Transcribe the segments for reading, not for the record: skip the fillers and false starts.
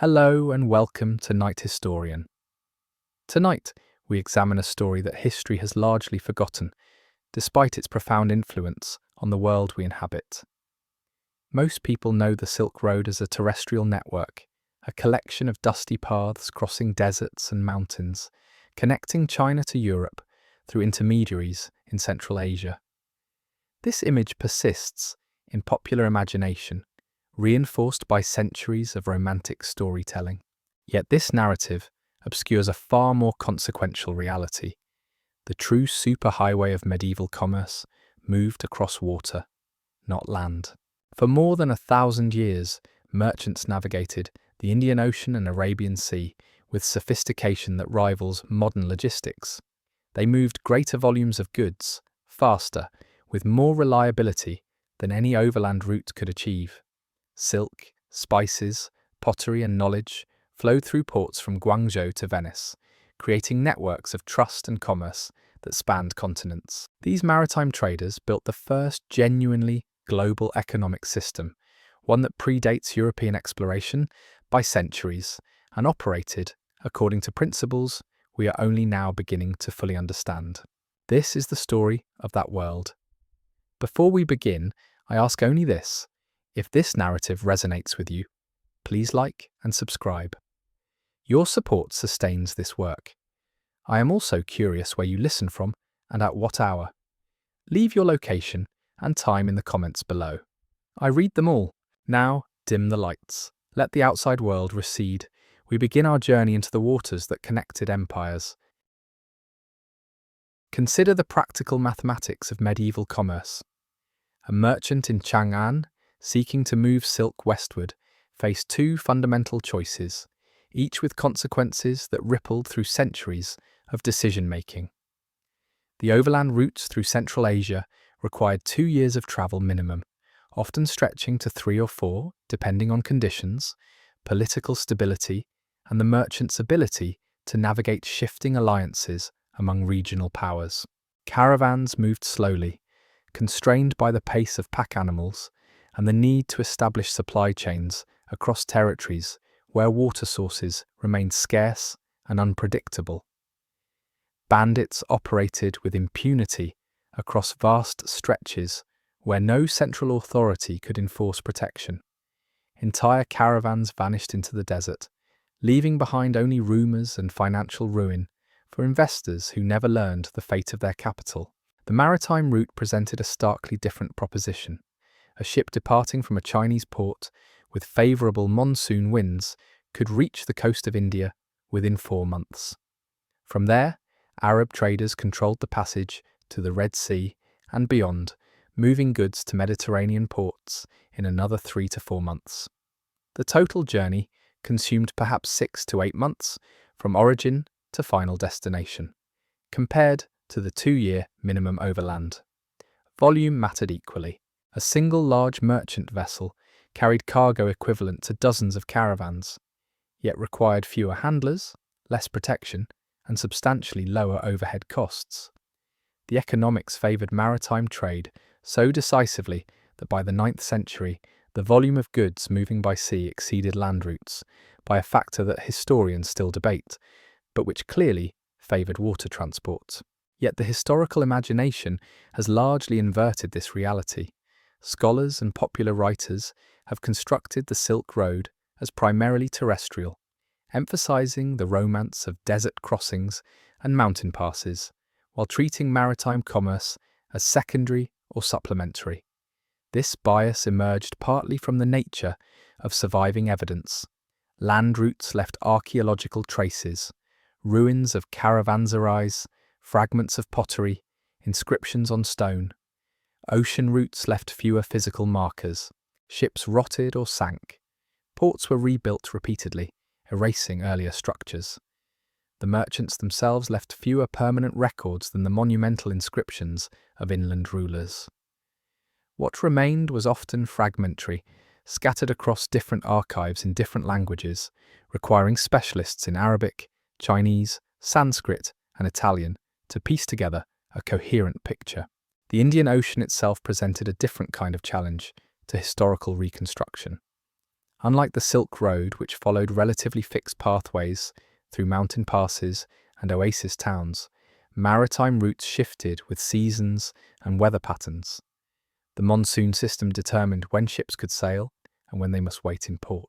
Hello and welcome to Night Historian. Tonight, we examine a story that history has largely forgotten, despite its profound influence on the world we inhabit. Most people know the Silk Road as a terrestrial network, a collection of dusty paths crossing deserts and mountains, connecting China to Europe through intermediaries in Central Asia. This image persists in popular imagination, reinforced by centuries of romantic storytelling. Yet this narrative obscures a far more consequential reality. The true superhighway of medieval commerce moved across water, not land. For more than 1,000 years, merchants navigated the Indian Ocean and Arabian Sea with sophistication that rivals modern logistics. They moved greater volumes of goods, faster, with more reliability than any overland route could achieve. Silk, spices, pottery and knowledge flowed through ports from Guangzhou to Venice, creating networks of trust and commerce that spanned continents. These maritime traders built the first genuinely global economic system, one that predates European exploration by centuries and operated according to principles we are only now beginning to fully understand. This is the story of that world. Before we begin, I ask only this. If this narrative resonates with you, please like and subscribe. Your support sustains this work. I am also curious where you listen from and at what hour. Leave your location and time in the comments below. I read them all. Now, dim the lights. Let the outside world recede. We begin our journey into the waters that connected empires. Consider the practical mathematics of medieval commerce. A merchant in Chang'an, seeking to move silk westward, faced two fundamental choices, each with consequences that rippled through centuries of decision-making. The overland routes through Central Asia required 2 years of travel minimum, often stretching to 3 or 4, depending on conditions, political stability, and the merchant's ability to navigate shifting alliances among regional powers. Caravans moved slowly, constrained by the pace of pack animals and the need to establish supply chains across territories where water sources remained scarce and unpredictable. Bandits operated with impunity across vast stretches where no central authority could enforce protection. Entire caravans vanished into the desert, leaving behind only rumours and financial ruin for investors who never learned the fate of their capital. The maritime route presented a starkly different proposition. A ship departing from a Chinese port with favourable monsoon winds could reach the coast of India within 4 months. From there, Arab traders controlled the passage to the Red Sea and beyond, moving goods to Mediterranean ports in another 3 to 4 months. The total journey consumed perhaps 6 to 8 months from origin to final destination, compared to the 2-year minimum overland. Volume mattered equally. A single large merchant vessel carried cargo equivalent to dozens of caravans, yet required fewer handlers, less protection, and substantially lower overhead costs. The economics favoured maritime trade so decisively that by the 9th century, the volume of goods moving by sea exceeded land routes by a factor that historians still debate, but which clearly favoured water transport. Yet the historical imagination has largely inverted this reality. Scholars and popular writers have constructed the Silk Road as primarily terrestrial, emphasizing the romance of desert crossings and mountain passes, while treating maritime commerce as secondary or supplementary. This bias emerged partly from the nature of surviving evidence. Land routes left archaeological traces, ruins of caravanserais, fragments of pottery, inscriptions on stone. Ocean routes left fewer physical markers. Ships rotted or sank. Ports were rebuilt repeatedly, erasing earlier structures. The merchants themselves left fewer permanent records than the monumental inscriptions of inland rulers. What remained was often fragmentary, scattered across different archives in different languages, requiring specialists in Arabic, Chinese, Sanskrit, and Italian to piece together a coherent picture. The Indian Ocean itself presented a different kind of challenge to historical reconstruction. Unlike the Silk Road, which followed relatively fixed pathways through mountain passes and oasis towns, maritime routes shifted with seasons and weather patterns. The monsoon system determined when ships could sail and when they must wait in port.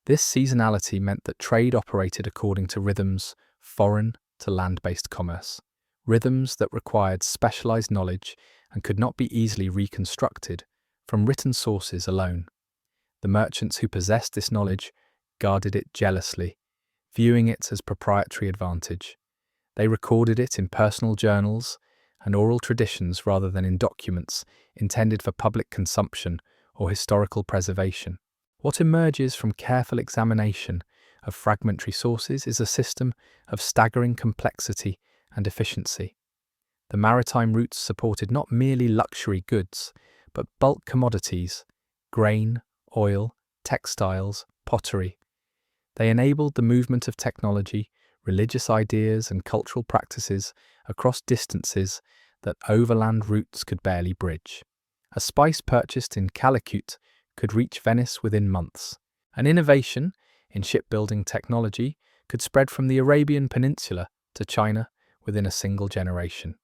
This seasonality meant that trade operated according to rhythms foreign to land-based commerce, rhythms that required specialized knowledge and could not be easily reconstructed from written sources alone. The merchants who possessed this knowledge guarded it jealously, viewing it as proprietary advantage. They recorded it in personal journals and oral traditions rather than in documents intended for public consumption or historical preservation. What emerges from careful examination of fragmentary sources is a system of staggering complexity and efficiency. The maritime routes supported not merely luxury goods, but bulk commodities, grain, oil, textiles, pottery. They enabled the movement of technology, religious ideas, and cultural practices across distances that overland routes could barely bridge. A spice purchased in Calicut could reach Venice within months. An innovation in shipbuilding technology could spread from the Arabian Peninsula to China within a single generation.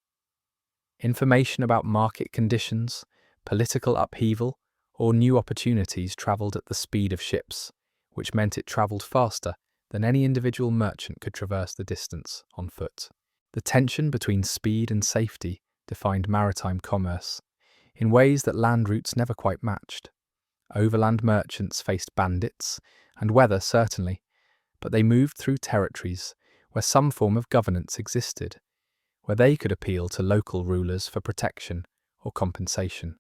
Information about market conditions, political upheaval, or new opportunities travelled at the speed of ships, which meant it travelled faster than any individual merchant could traverse the distance on foot. The tension between speed and safety defined maritime commerce in ways that land routes never quite matched. Overland merchants faced bandits and weather, certainly, but they moved through territories where some form of governance existed, where they could appeal to local rulers for protection or compensation.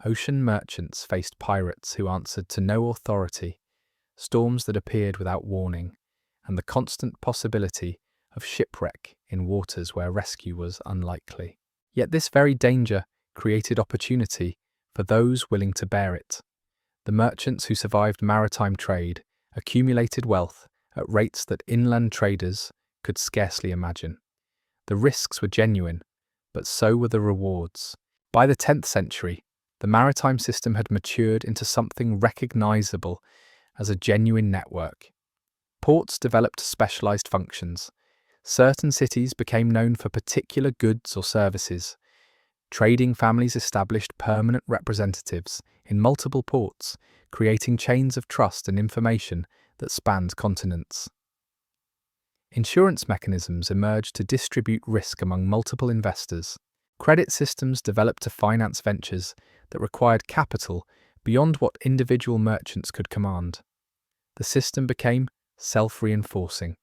Ocean merchants faced pirates who answered to no authority, storms that appeared without warning, and the constant possibility of shipwreck in waters where rescue was unlikely. Yet this very danger created opportunity for those willing to bear it. The merchants who survived maritime trade accumulated wealth at rates that inland traders could scarcely imagine. The risks were genuine, but so were the rewards. By the 10th century, the maritime system had matured into something recognizable as a genuine network. Ports developed specialized functions. Certain cities became known for particular goods or services. Trading families established permanent representatives in multiple ports, creating chains of trust and information that spanned continents. Insurance mechanisms emerged to distribute risk among multiple investors. Credit systems developed to finance ventures that required capital beyond what individual merchants could command. The system became self-reinforcing.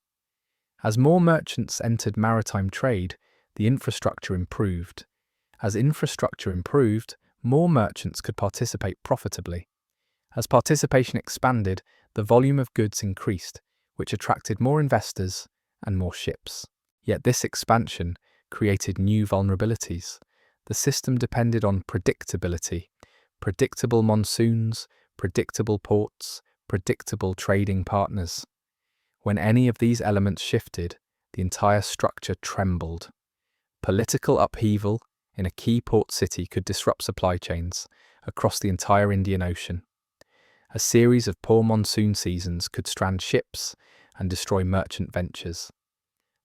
As more merchants entered maritime trade, the infrastructure improved. As infrastructure improved, more merchants could participate profitably. As participation expanded, the volume of goods increased, which attracted more investors and more ships. Yet this expansion created new vulnerabilities. The system depended on predictability, predictable monsoons, predictable ports, predictable trading partners. When any of these elements shifted, the entire structure trembled. Political upheaval in a key port city could disrupt supply chains across the entire Indian Ocean. A series of poor monsoon seasons could strand ships and destroy merchant ventures.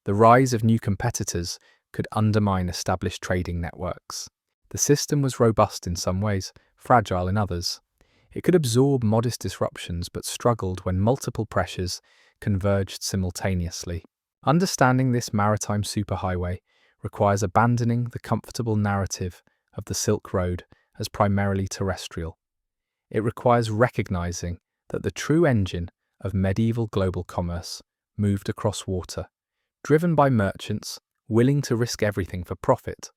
The rise of new competitors could undermine established trading networks. The system was robust in some ways, fragile in others. It could absorb modest disruptions but struggled when multiple pressures converged simultaneously. Understanding this maritime superhighway requires abandoning the comfortable narrative of the Silk Road as primarily terrestrial. It requires recognizing that the true engine of medieval global commerce moved across water, driven by merchants willing to risk everything for profit,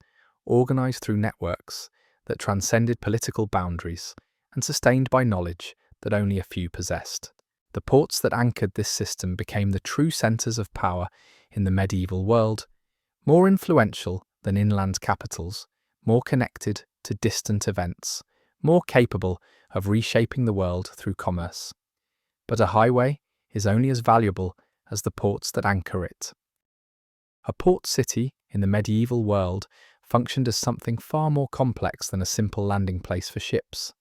organized through networks that transcended political boundaries, and sustained by knowledge that only a few possessed. The ports that anchored this system became the true centers of power in the medieval world, more influential than inland capitals, more connected to distant events, more capable of reshaping the world through commerce. But a highway is only as valuable as the ports that anchor it. A port city in the medieval world functioned as something far more complex than a simple landing place for ships.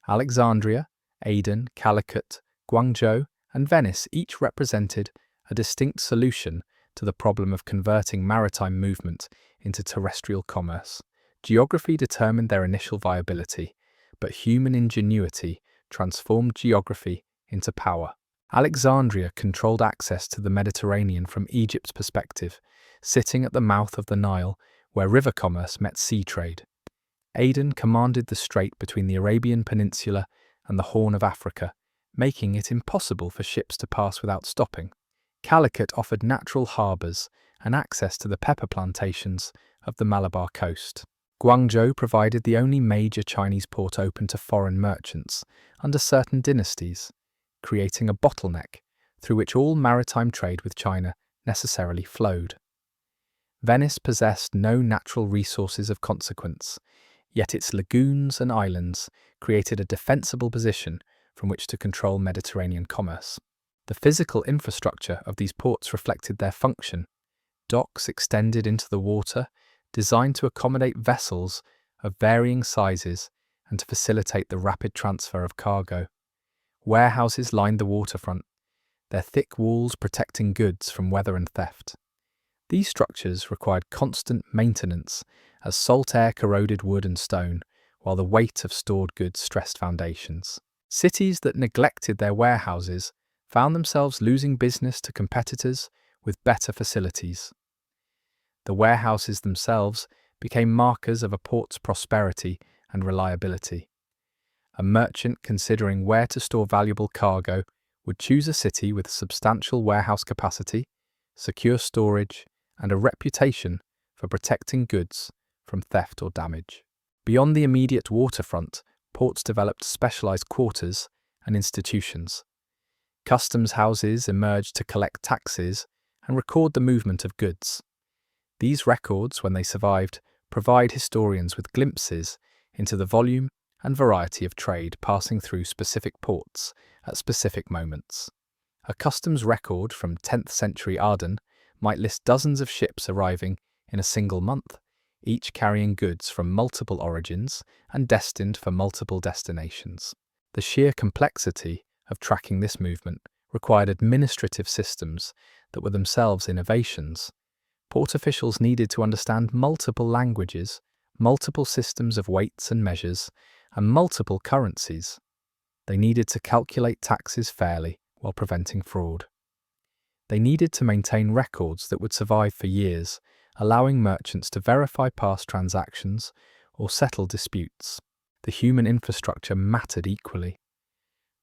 Alexandria, Aden, Calicut, Guangzhou, and Venice each represented a distinct solution to the problem of converting maritime movement into terrestrial commerce. Geography determined their initial viability, but human ingenuity transformed geography into power. Alexandria controlled access to the Mediterranean from Egypt's perspective, sitting at the mouth of the Nile, where river commerce met sea trade. Aden commanded the strait between the Arabian Peninsula and the Horn of Africa, making it impossible for ships to pass without stopping. Calicut offered natural harbours and access to the pepper plantations of the Malabar coast. Guangzhou provided the only major Chinese port open to foreign merchants under certain dynasties, creating a bottleneck through which all maritime trade with China necessarily flowed. Venice possessed no natural resources of consequence, yet its lagoons and islands created a defensible position from which to control Mediterranean commerce. The physical infrastructure of these ports reflected their function. Docks extended into the water, designed to accommodate vessels of varying sizes and to facilitate the rapid transfer of cargo. Warehouses lined the waterfront, their thick walls protecting goods from weather and theft. These structures required constant maintenance as salt air corroded wood and stone, while the weight of stored goods stressed foundations. Cities that neglected their warehouses found themselves losing business to competitors with better facilities. The warehouses themselves became markers of a port's prosperity and reliability. A merchant considering where to store valuable cargo would choose a city with substantial warehouse capacity, secure storage, and a reputation for protecting goods from theft or damage. Beyond the immediate waterfront, ports developed specialized quarters and institutions. Customs houses emerged to collect taxes and record the movement of goods. These records, when they survived, provide historians with glimpses into the volume and variety of trade passing through specific ports at specific moments. A customs record from 10th century Aden might list dozens of ships arriving in a single month, each carrying goods from multiple origins and destined for multiple destinations. The sheer complexity of tracking this movement required administrative systems that were themselves innovations. Port officials needed to understand multiple languages, multiple systems of weights and measures, and multiple currencies. They needed to calculate taxes fairly while preventing fraud. They needed to maintain records that would survive for years, allowing merchants to verify past transactions or settle disputes. The human infrastructure mattered equally.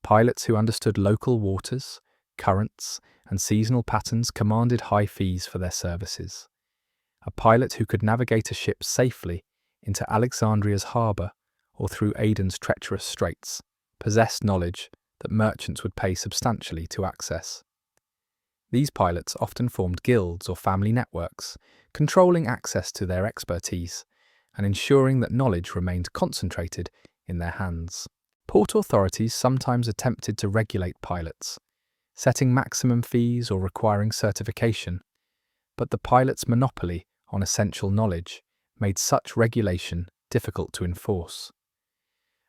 Pilots who understood local waters, currents, and seasonal patterns commanded high fees for their services. A pilot who could navigate a ship safely into Alexandria's harbour or through Aden's treacherous straits possessed knowledge that merchants would pay substantially to access. These pilots often formed guilds or family networks, controlling access to their expertise and ensuring that knowledge remained concentrated in their hands. Port authorities sometimes attempted to regulate pilots, setting maximum fees or requiring certification, but the pilot's monopoly on essential knowledge made such regulation difficult to enforce.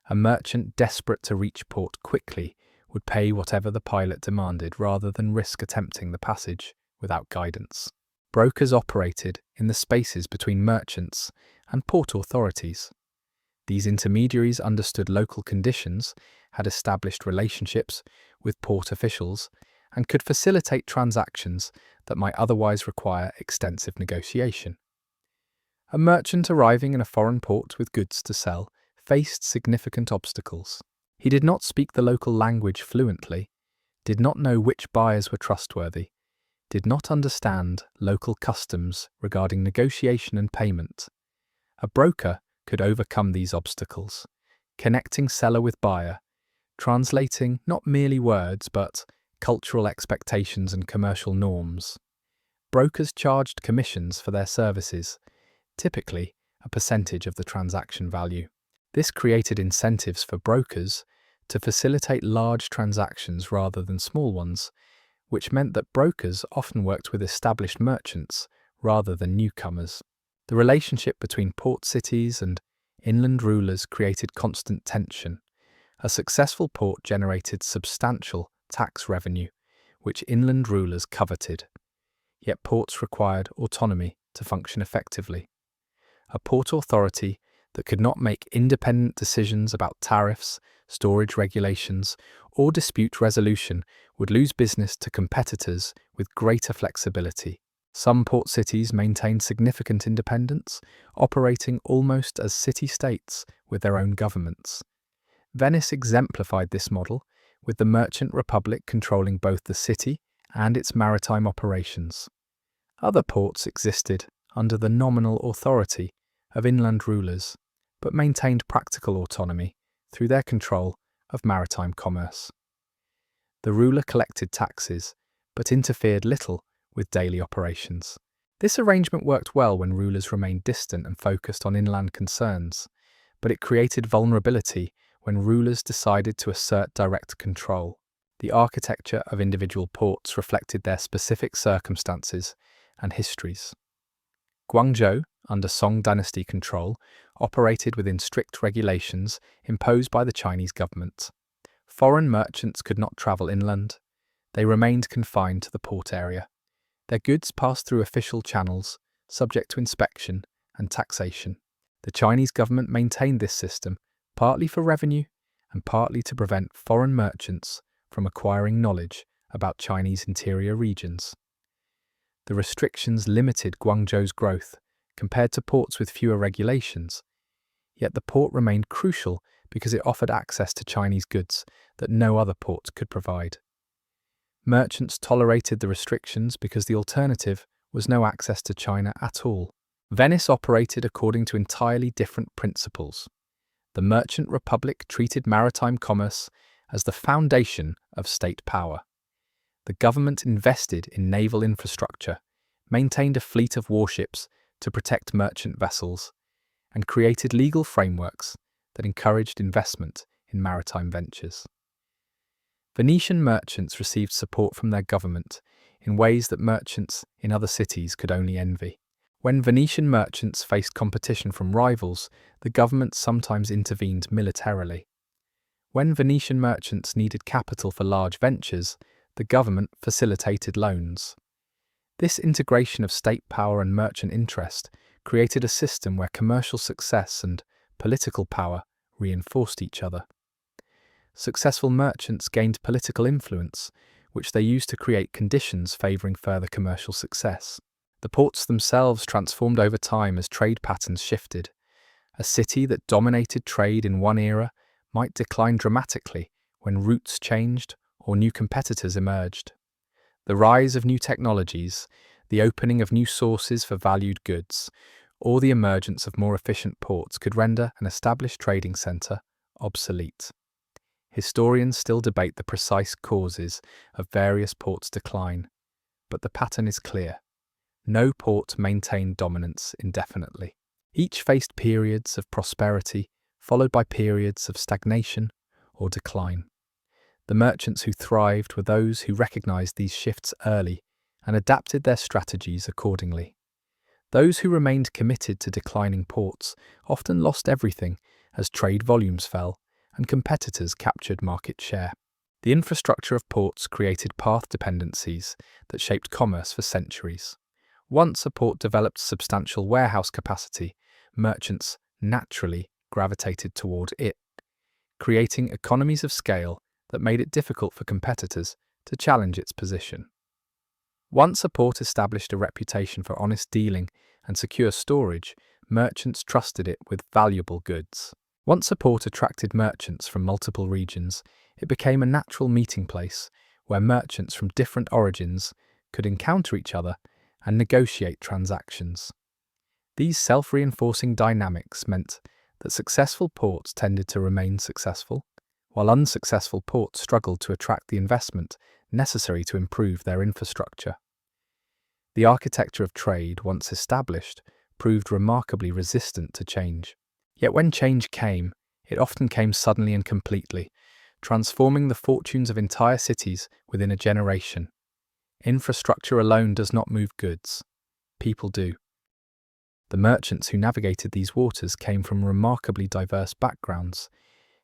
A merchant desperate to reach port quickly would pay whatever the pilot demanded rather than risk attempting the passage without guidance. Brokers operated in the spaces between merchants and port authorities. These intermediaries understood local conditions, had established relationships with port officials, and could facilitate transactions that might otherwise require extensive negotiation. A merchant arriving in a foreign port with goods to sell faced significant obstacles. He did not speak the local language fluently, did not know which buyers were trustworthy, did not understand local customs regarding negotiation and payment. A broker could overcome these obstacles, connecting seller with buyer, translating not merely words but cultural expectations and commercial norms. Brokers charged commissions for their services, typically a percentage of the transaction value. This created incentives for brokers to facilitate large transactions rather than small ones, which meant that brokers often worked with established merchants rather than newcomers. The relationship between port cities and inland rulers created constant tension. A successful port generated substantial tax revenue, which inland rulers coveted. Yet ports required autonomy to function effectively. A port authority that could not make independent decisions about tariffs, storage regulations, or dispute resolution would lose business to competitors with greater flexibility. Some port cities maintained significant independence, operating almost as city-states with their own governments. Venice exemplified this model, with the merchant republic controlling both the city and its maritime operations. Other ports existed under the nominal authority of inland rulers, but maintained practical autonomy through their control of maritime commerce. The ruler collected taxes, but interfered little with daily operations. This arrangement worked well when rulers remained distant and focused on inland concerns, but it created vulnerability when rulers decided to assert direct control. The architecture of individual ports reflected their specific circumstances and histories. Guangzhou, under Song dynasty control, operated within strict regulations imposed by the Chinese government. Foreign merchants could not travel inland. They remained confined to the port area. Their goods passed through official channels, subject to inspection and taxation. The Chinese government maintained this system, partly for revenue and partly to prevent foreign merchants from acquiring knowledge about Chinese interior regions. The restrictions limited Guangzhou's growth compared to ports with fewer regulations, yet the port remained crucial because it offered access to Chinese goods that no other port could provide. Merchants tolerated the restrictions because the alternative was no access to China at all. Venice operated according to entirely different principles. The merchant republic treated maritime commerce as the foundation of state power. The government invested in naval infrastructure, maintained a fleet of warships to protect merchant vessels, and created legal frameworks that encouraged investment in maritime ventures. Venetian merchants received support from their government in ways that merchants in other cities could only envy. When Venetian merchants faced competition from rivals, the government sometimes intervened militarily. When Venetian merchants needed capital for large ventures, the government facilitated loans. This integration of state power and merchant interest created a system where commercial success and political power reinforced each other. Successful merchants gained political influence, which they used to create conditions favouring further commercial success. The ports themselves transformed over time as trade patterns shifted. A city that dominated trade in one era might decline dramatically when routes changed or new competitors emerged. The rise of new technologies, the opening of new sources for valued goods, or the emergence of more efficient ports could render an established trading centre obsolete. Historians still debate the precise causes of various ports' decline, but the pattern is clear. No port maintained dominance indefinitely. Each faced periods of prosperity, followed by periods of stagnation or decline. The merchants who thrived were those who recognized these shifts early and adapted their strategies accordingly. Those who remained committed to declining ports often lost everything as trade volumes fell and competitors captured market share. The infrastructure of ports created path dependencies that shaped commerce for centuries. Once a port developed substantial warehouse capacity, merchants naturally gravitated toward it, creating economies of scale that made it difficult for competitors to challenge its position. Once a port established a reputation for honest dealing and secure storage, merchants trusted it with valuable goods. Once a port attracted merchants from multiple regions, it became a natural meeting place where merchants from different origins could encounter each other and negotiate transactions. These self-reinforcing dynamics meant that successful ports tended to remain successful, while unsuccessful ports struggled to attract the investment necessary to improve their infrastructure. The architecture of trade, once established, proved remarkably resistant to change. Yet when change came, it often came suddenly and completely, transforming the fortunes of entire cities within a generation. Infrastructure alone does not move goods. People do. The merchants who navigated these waters came from remarkably diverse backgrounds,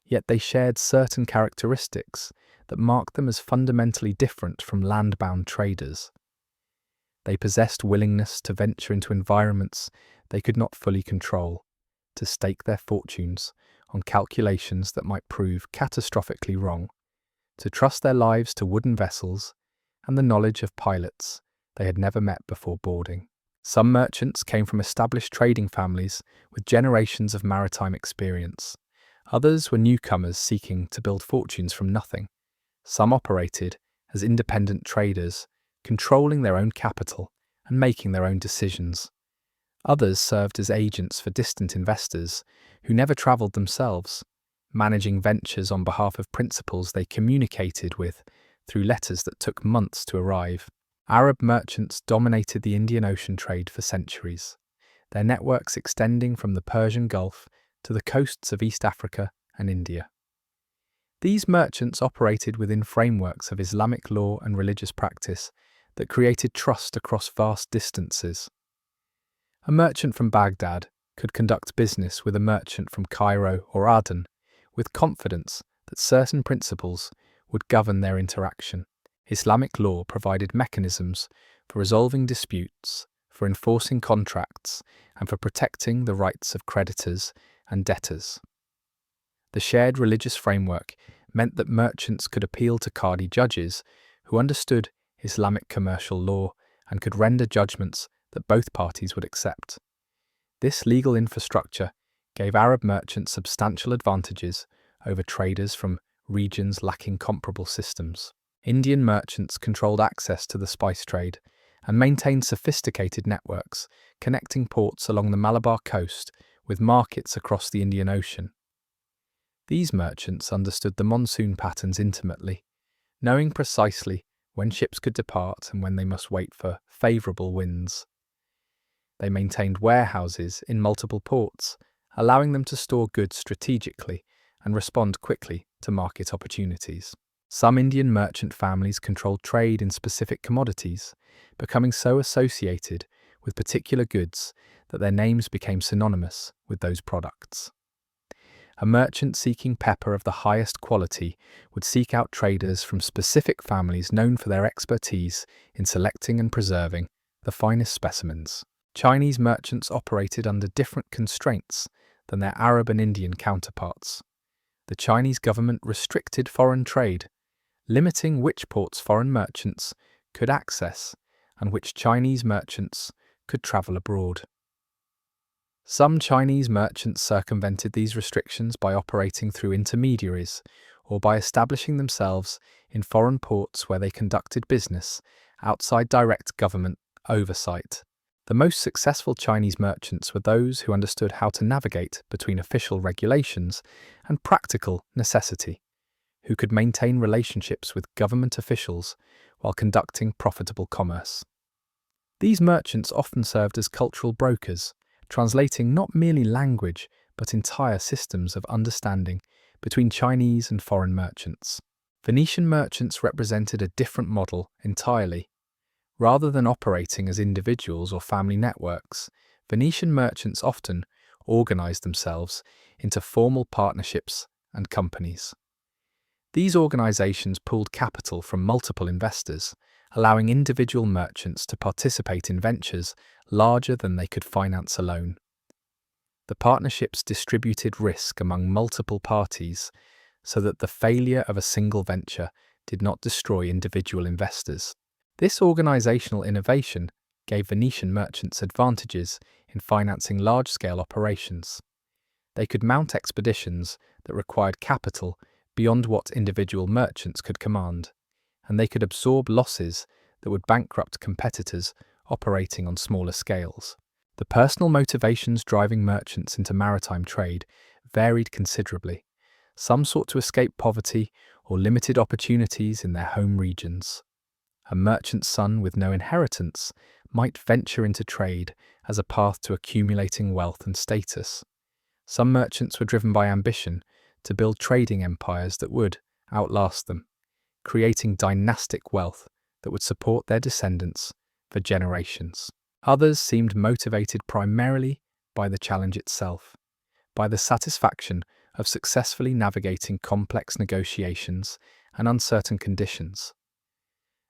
Yet they shared certain characteristics that marked them as fundamentally different from land-bound traders. They possessed willingness to venture into environments they could not fully control, to stake their fortunes on calculations that might prove catastrophically wrong, to trust their lives to wooden vessels and the knowledge of pilots they had never met before boarding. Some merchants came from established trading families with generations of maritime experience. Others were newcomers seeking to build fortunes from nothing. Some operated as independent traders, controlling their own capital and making their own decisions. Others served as agents for distant investors who never travelled themselves, managing ventures on behalf of principals they communicated with through letters that took months to arrive. Arab merchants dominated the Indian Ocean trade for centuries, their networks extending from the Persian Gulf to the coasts of East Africa and India. These merchants operated within frameworks of Islamic law and religious practice that created trust across vast distances. A merchant from Baghdad could conduct business with a merchant from Cairo or Aden with confidence that certain principles would govern their interaction. Islamic law provided mechanisms for resolving disputes, for enforcing contracts, and for protecting the rights of creditors and debtors. The shared religious framework meant that merchants could appeal to Qadi judges who understood Islamic commercial law and could render judgments that both parties would accept. This legal infrastructure gave Arab merchants substantial advantages over traders from regions lacking comparable systems. Indian merchants controlled access to the spice trade and maintained sophisticated networks connecting ports along the Malabar coast with markets across the Indian Ocean. These merchants understood the monsoon patterns intimately, knowing precisely when ships could depart and when they must wait for favourable winds. They maintained warehouses in multiple ports, allowing them to store goods strategically and respond quickly to market opportunities. Some Indian merchant families controlled trade in specific commodities, becoming so associated with particular goods that their names became synonymous with those products. A merchant seeking pepper of the highest quality would seek out traders from specific families known for their expertise in selecting and preserving the finest specimens. Chinese merchants operated under different constraints than their Arab and Indian counterparts. The Chinese government restricted foreign trade, limiting which ports foreign merchants could access and which Chinese merchants could travel abroad. Some Chinese merchants circumvented these restrictions by operating through intermediaries or by establishing themselves in foreign ports where they conducted business outside direct government oversight. The most successful Chinese merchants were those who understood how to navigate between official regulations and practical necessity, who could maintain relationships with government officials while conducting profitable commerce. These merchants often served as cultural brokers, translating not merely language but entire systems of understanding between Chinese and foreign merchants. Venetian merchants represented a different model entirely. Rather than operating as individuals or family networks, Venetian merchants often organized themselves into formal partnerships and companies. These organizations pooled capital from multiple investors, allowing individual merchants to participate in ventures larger than they could finance alone. The partnerships distributed risk among multiple parties so that the failure of a single venture did not destroy individual investors. This organizational innovation gave Venetian merchants advantages in financing large-scale operations. They could mount expeditions that required capital beyond what individual merchants could command, and they could absorb losses that would bankrupt competitors operating on smaller scales. The personal motivations driving merchants into maritime trade varied considerably. Some sought to escape poverty or limited opportunities in their home regions. A merchant's son with no inheritance might venture into trade as a path to accumulating wealth and status. Some merchants were driven by ambition to build trading empires that would outlast them, creating dynastic wealth that would support their descendants for generations. Others seemed motivated primarily by the challenge itself, by the satisfaction of successfully navigating complex negotiations and uncertain conditions.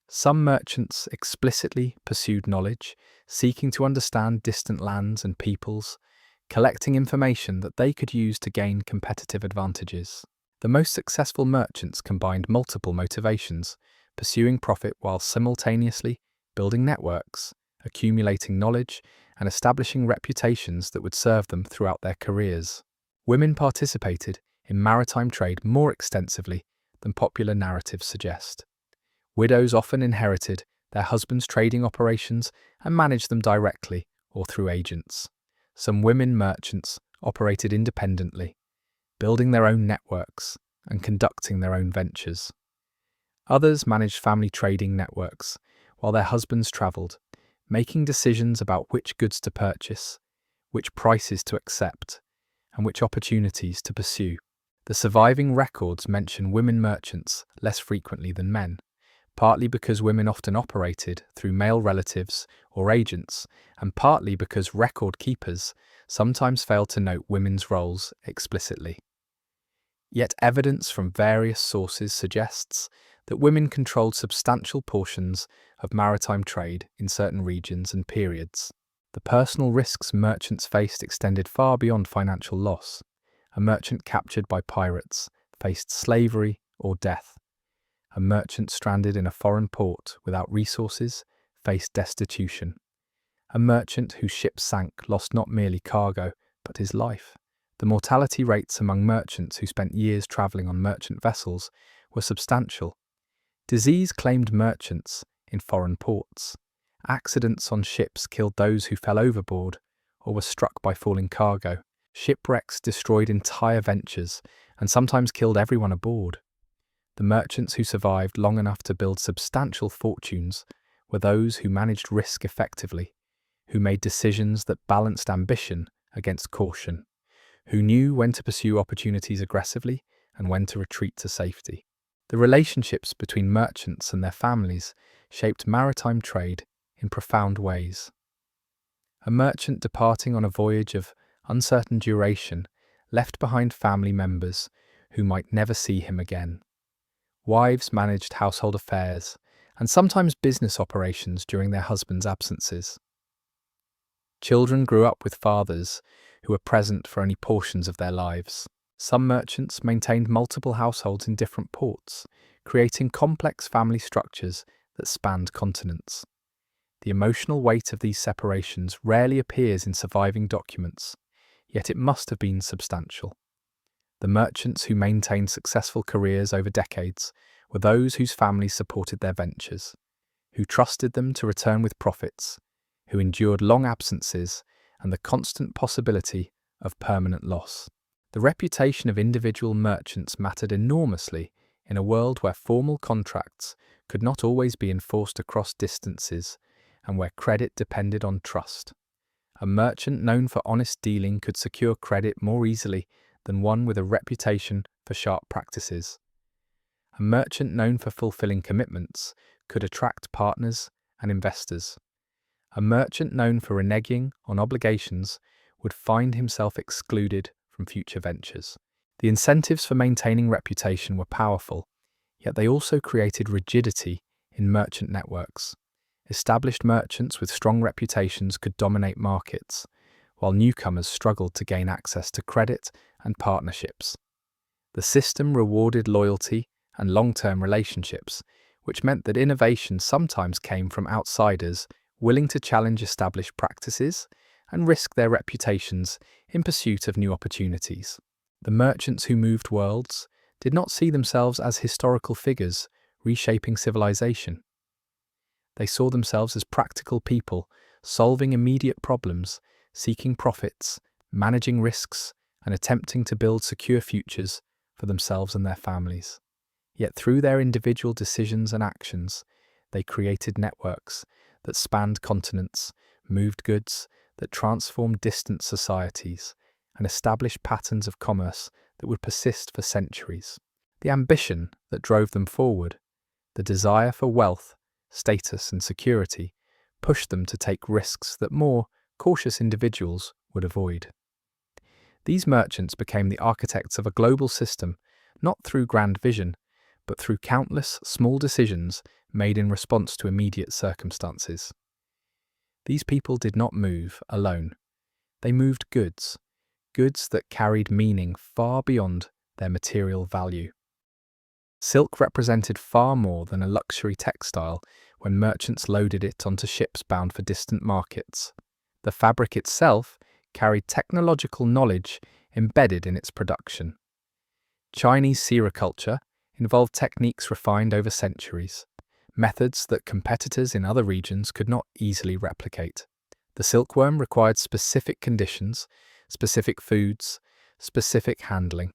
Some merchants explicitly pursued knowledge, seeking to understand distant lands and peoples, collecting information that they could use to gain competitive advantages. The most successful merchants combined multiple motivations, pursuing profit while simultaneously building networks, accumulating knowledge, and establishing reputations that would serve them throughout their careers. Women participated in maritime trade more extensively than popular narratives suggest. Widows often inherited their husbands' trading operations and managed them directly or through agents. Some women merchants operated independently, building their own networks and conducting their own ventures. Others managed family trading networks while their husbands travelled, making decisions about which goods to purchase, which prices to accept, and which opportunities to pursue. The surviving records mention women merchants less frequently than men, partly because women often operated through male relatives or agents, and partly because record keepers sometimes failed to note women's roles explicitly. Yet evidence from various sources suggests that women controlled substantial portions of maritime trade in certain regions and periods. The personal risks merchants faced extended far beyond financial loss. A merchant captured by pirates faced slavery or death. A merchant stranded in a foreign port without resources faced destitution. A merchant whose ship sank lost not merely cargo, but his life. The mortality rates among merchants who spent years travelling on merchant vessels were substantial. Disease claimed merchants in foreign ports. Accidents on ships killed those who fell overboard or were struck by falling cargo. Shipwrecks destroyed entire ventures and sometimes killed everyone aboard. The merchants who survived long enough to build substantial fortunes were those who managed risk effectively, who made decisions that balanced ambition against caution, who knew when to pursue opportunities aggressively and when to retreat to safety. The relationships between merchants and their families shaped maritime trade in profound ways. A merchant departing on a voyage of uncertain duration left behind family members who might never see him again. Wives managed household affairs and sometimes business operations during their husbands' absences. Children grew up with fathers who were present for only portions of their lives. Some merchants maintained multiple households in different ports, creating complex family structures that spanned continents. The emotional weight of these separations rarely appears in surviving documents, yet it must have been substantial. The merchants who maintained successful careers over decades were those whose families supported their ventures, who trusted them to return with profits, who endured long absences and the constant possibility of permanent loss. The reputation of individual merchants mattered enormously in a world where formal contracts could not always be enforced across distances and where credit depended on trust. A merchant known for honest dealing could secure credit more easily than one with a reputation for sharp practices. A merchant known for fulfilling commitments could attract partners and investors. A merchant known for reneging on obligations would find himself excluded from future ventures. The incentives for maintaining reputation were powerful, yet they also created rigidity in merchant networks. Established merchants with strong reputations could dominate markets, while newcomers struggled to gain access to credit and partnerships. The system rewarded loyalty and long-term relationships, which meant that innovation sometimes came from outsiders willing to challenge established practices and risk their reputations in pursuit of new opportunities. The merchants who moved worlds did not see themselves as historical figures reshaping civilization. They saw themselves as practical people, solving immediate problems, seeking profits, managing risks, and attempting to build secure futures for themselves and their families. Yet through their individual decisions and actions, they created networks that spanned continents, moved goods that transformed distant societies, and established patterns of commerce that would persist for centuries. The ambition that drove them forward, the desire for wealth, status, and security, pushed them to take risks that more cautious individuals would avoid. These merchants became the architects of a global system, not through grand vision, but through countless small decisions made in response to immediate circumstances. These people did not move alone. They moved goods that carried meaning far beyond their material value. Silk represented far more than a luxury textile when merchants loaded it onto ships bound for distant markets. The fabric itself carried technological knowledge embedded in its production. Chinese sericulture involved techniques refined over centuries, methods that competitors in other regions could not easily replicate. The silkworm required specific conditions, specific foods, specific handling.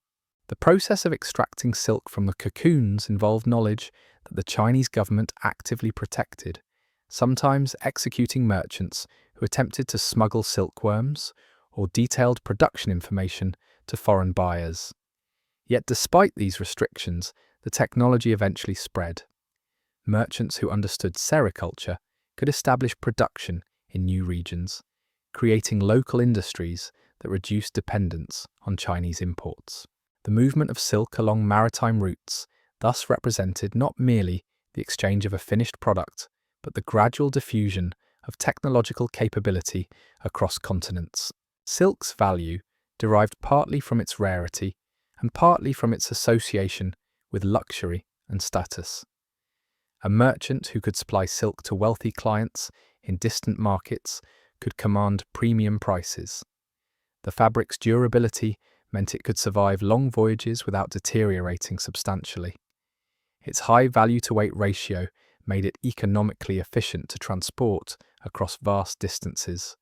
The process of extracting silk from the cocoons involved knowledge that the Chinese government actively protected, sometimes executing merchants who attempted to smuggle silkworms or detailed production information to foreign buyers. Yet despite these restrictions, the technology eventually spread. Merchants who understood sericulture could establish production in new regions, creating local industries that reduced dependence on Chinese imports. The movement of silk along maritime routes thus represented not merely the exchange of a finished product, but the gradual diffusion of technological capability across continents. Silk's value derived partly from its rarity and partly from its association with luxury and status. A merchant who could supply silk to wealthy clients in distant markets could command premium prices. The fabric's durability meant it could survive long voyages without deteriorating substantially. Its high value-to-weight ratio made it economically efficient to transport across vast distances.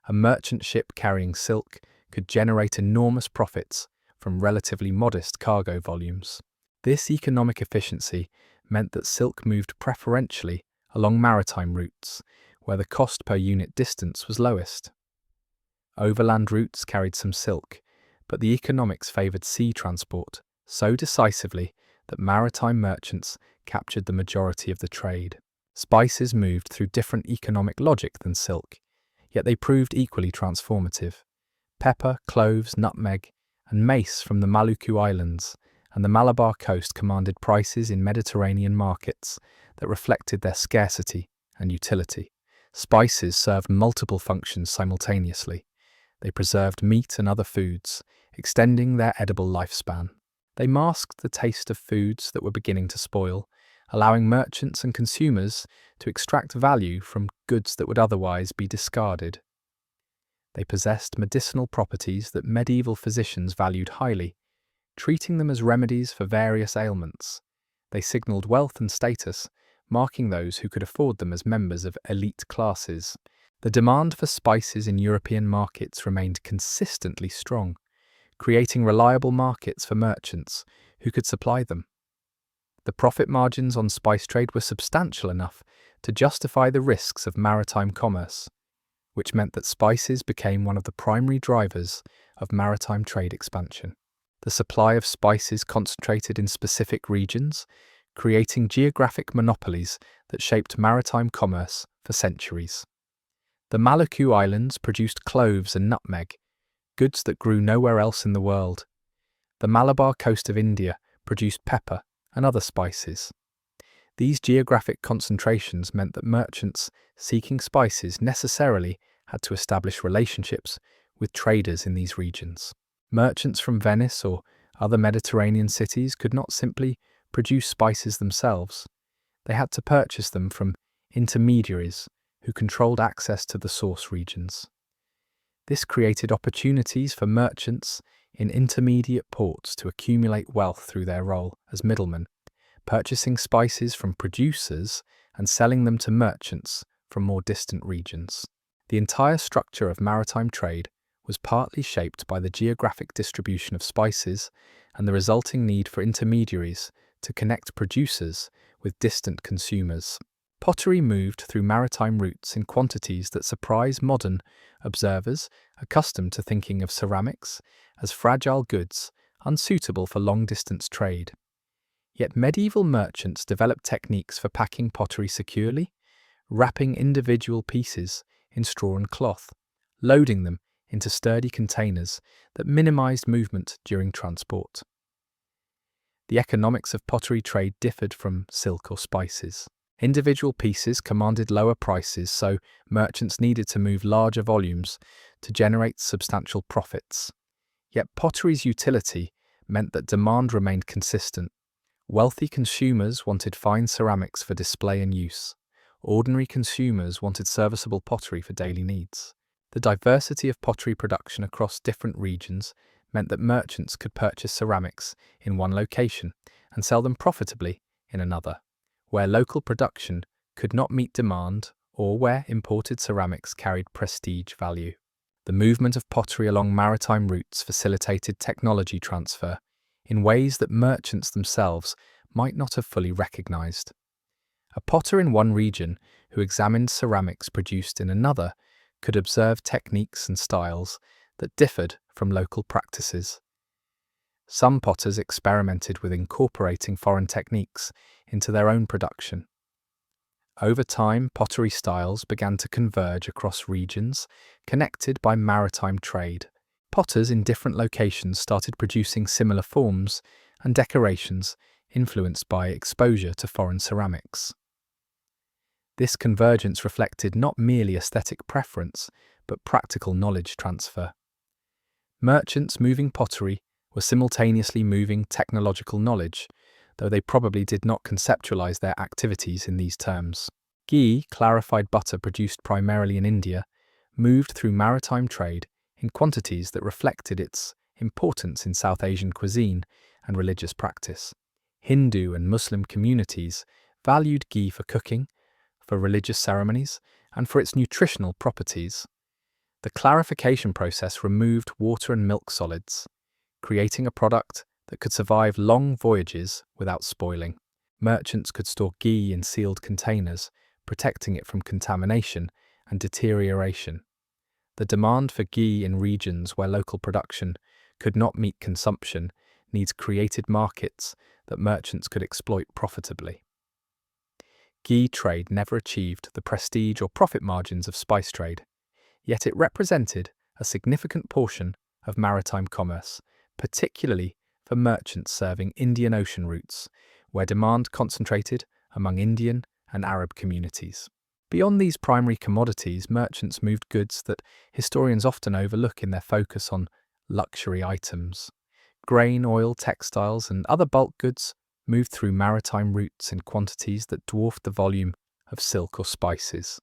A merchant ship carrying silk could generate enormous profits from relatively modest cargo volumes. This economic efficiency meant that silk moved preferentially along maritime routes, where the cost per unit distance was lowest. Overland routes carried some silk, but the economics favoured sea transport so decisively that maritime merchants captured the majority of the trade. Spices moved through different economic logic than silk, yet they proved equally transformative. Pepper, cloves, nutmeg, and mace from the Maluku Islands and the Malabar coast commanded prices in Mediterranean markets that reflected their scarcity and utility. Spices served multiple functions simultaneously. They preserved meat and other foods, extending their edible lifespan. They masked the taste of foods that were beginning to spoil, allowing merchants and consumers to extract value from goods that would otherwise be discarded. They possessed medicinal properties that medieval physicians valued highly, treating them as remedies for various ailments. They signalled wealth and status, marking those who could afford them as members of elite classes. The demand for spices in European markets remained consistently strong, creating reliable markets for merchants who could supply them. The profit margins on spice trade were substantial enough to justify the risks of maritime commerce, which meant that spices became one of the primary drivers of maritime trade expansion. The supply of spices concentrated in specific regions, creating geographic monopolies that shaped maritime commerce for centuries. The Maluku Islands produced cloves and nutmeg, goods that grew nowhere else in the world. The Malabar coast of India produced pepper and other spices. These geographic concentrations meant that merchants seeking spices necessarily had to establish relationships with traders in these regions. Merchants from Venice or other Mediterranean cities could not simply produce spices themselves. They had to purchase them from intermediaries who controlled access to the source regions. This created opportunities for merchants in intermediate ports to accumulate wealth through their role as middlemen, purchasing spices from producers and selling them to merchants from more distant regions. The entire structure of maritime trade was partly shaped by the geographic distribution of spices and the resulting need for intermediaries to connect producers with distant consumers. Pottery moved through maritime routes in quantities that surprise modern observers accustomed to thinking of ceramics as fragile goods unsuitable for long-distance trade. Yet medieval merchants developed techniques for packing pottery securely, wrapping individual pieces in straw and cloth, loading them into sturdy containers that minimized movement during transport. The economics of pottery trade differed from silk or spices. Individual pieces commanded lower prices, so merchants needed to move larger volumes to generate substantial profits. Yet pottery's utility meant that demand remained consistent. Wealthy consumers wanted fine ceramics for display and use. Ordinary consumers wanted serviceable pottery for daily needs. The diversity of pottery production across different regions meant that merchants could purchase ceramics in one location and sell them profitably in another, where local production could not meet demand or where imported ceramics carried prestige value. The movement of pottery along maritime routes facilitated technology transfer in ways that merchants themselves might not have fully recognized. A potter in one region who examined ceramics produced in another could observe techniques and styles that differed from local practices. Some potters experimented with incorporating foreign techniques into their own production. Over time, pottery styles began to converge across regions, connected by maritime trade. Potters in different locations started producing similar forms and decorations influenced by exposure to foreign ceramics. This convergence reflected not merely aesthetic preference, but practical knowledge transfer. Merchants moving pottery were simultaneously moving technological knowledge, though they probably did not conceptualize their activities in these terms. Ghee, clarified butter produced primarily in India, moved through maritime trade in quantities that reflected its importance in South Asian cuisine and religious practice. Hindu and Muslim communities valued ghee for cooking, for religious ceremonies, and for its nutritional properties. The clarification process removed water and milk solids, creating a product that could survive long voyages without spoiling. Merchants could store ghee in sealed containers, protecting it from contamination and deterioration. The demand for ghee in regions where local production could not meet consumption needs created markets that merchants could exploit profitably. Ghee trade never achieved the prestige or profit margins of spice trade, yet it represented a significant portion of maritime commerce, particularly for merchants serving Indian Ocean routes, where demand concentrated among Indian and Arab communities. Beyond these primary commodities, merchants moved goods that historians often overlook in their focus on luxury items. Grain, oil, textiles, and other bulk goods moved through maritime routes in quantities that dwarfed the volume of silk or spices.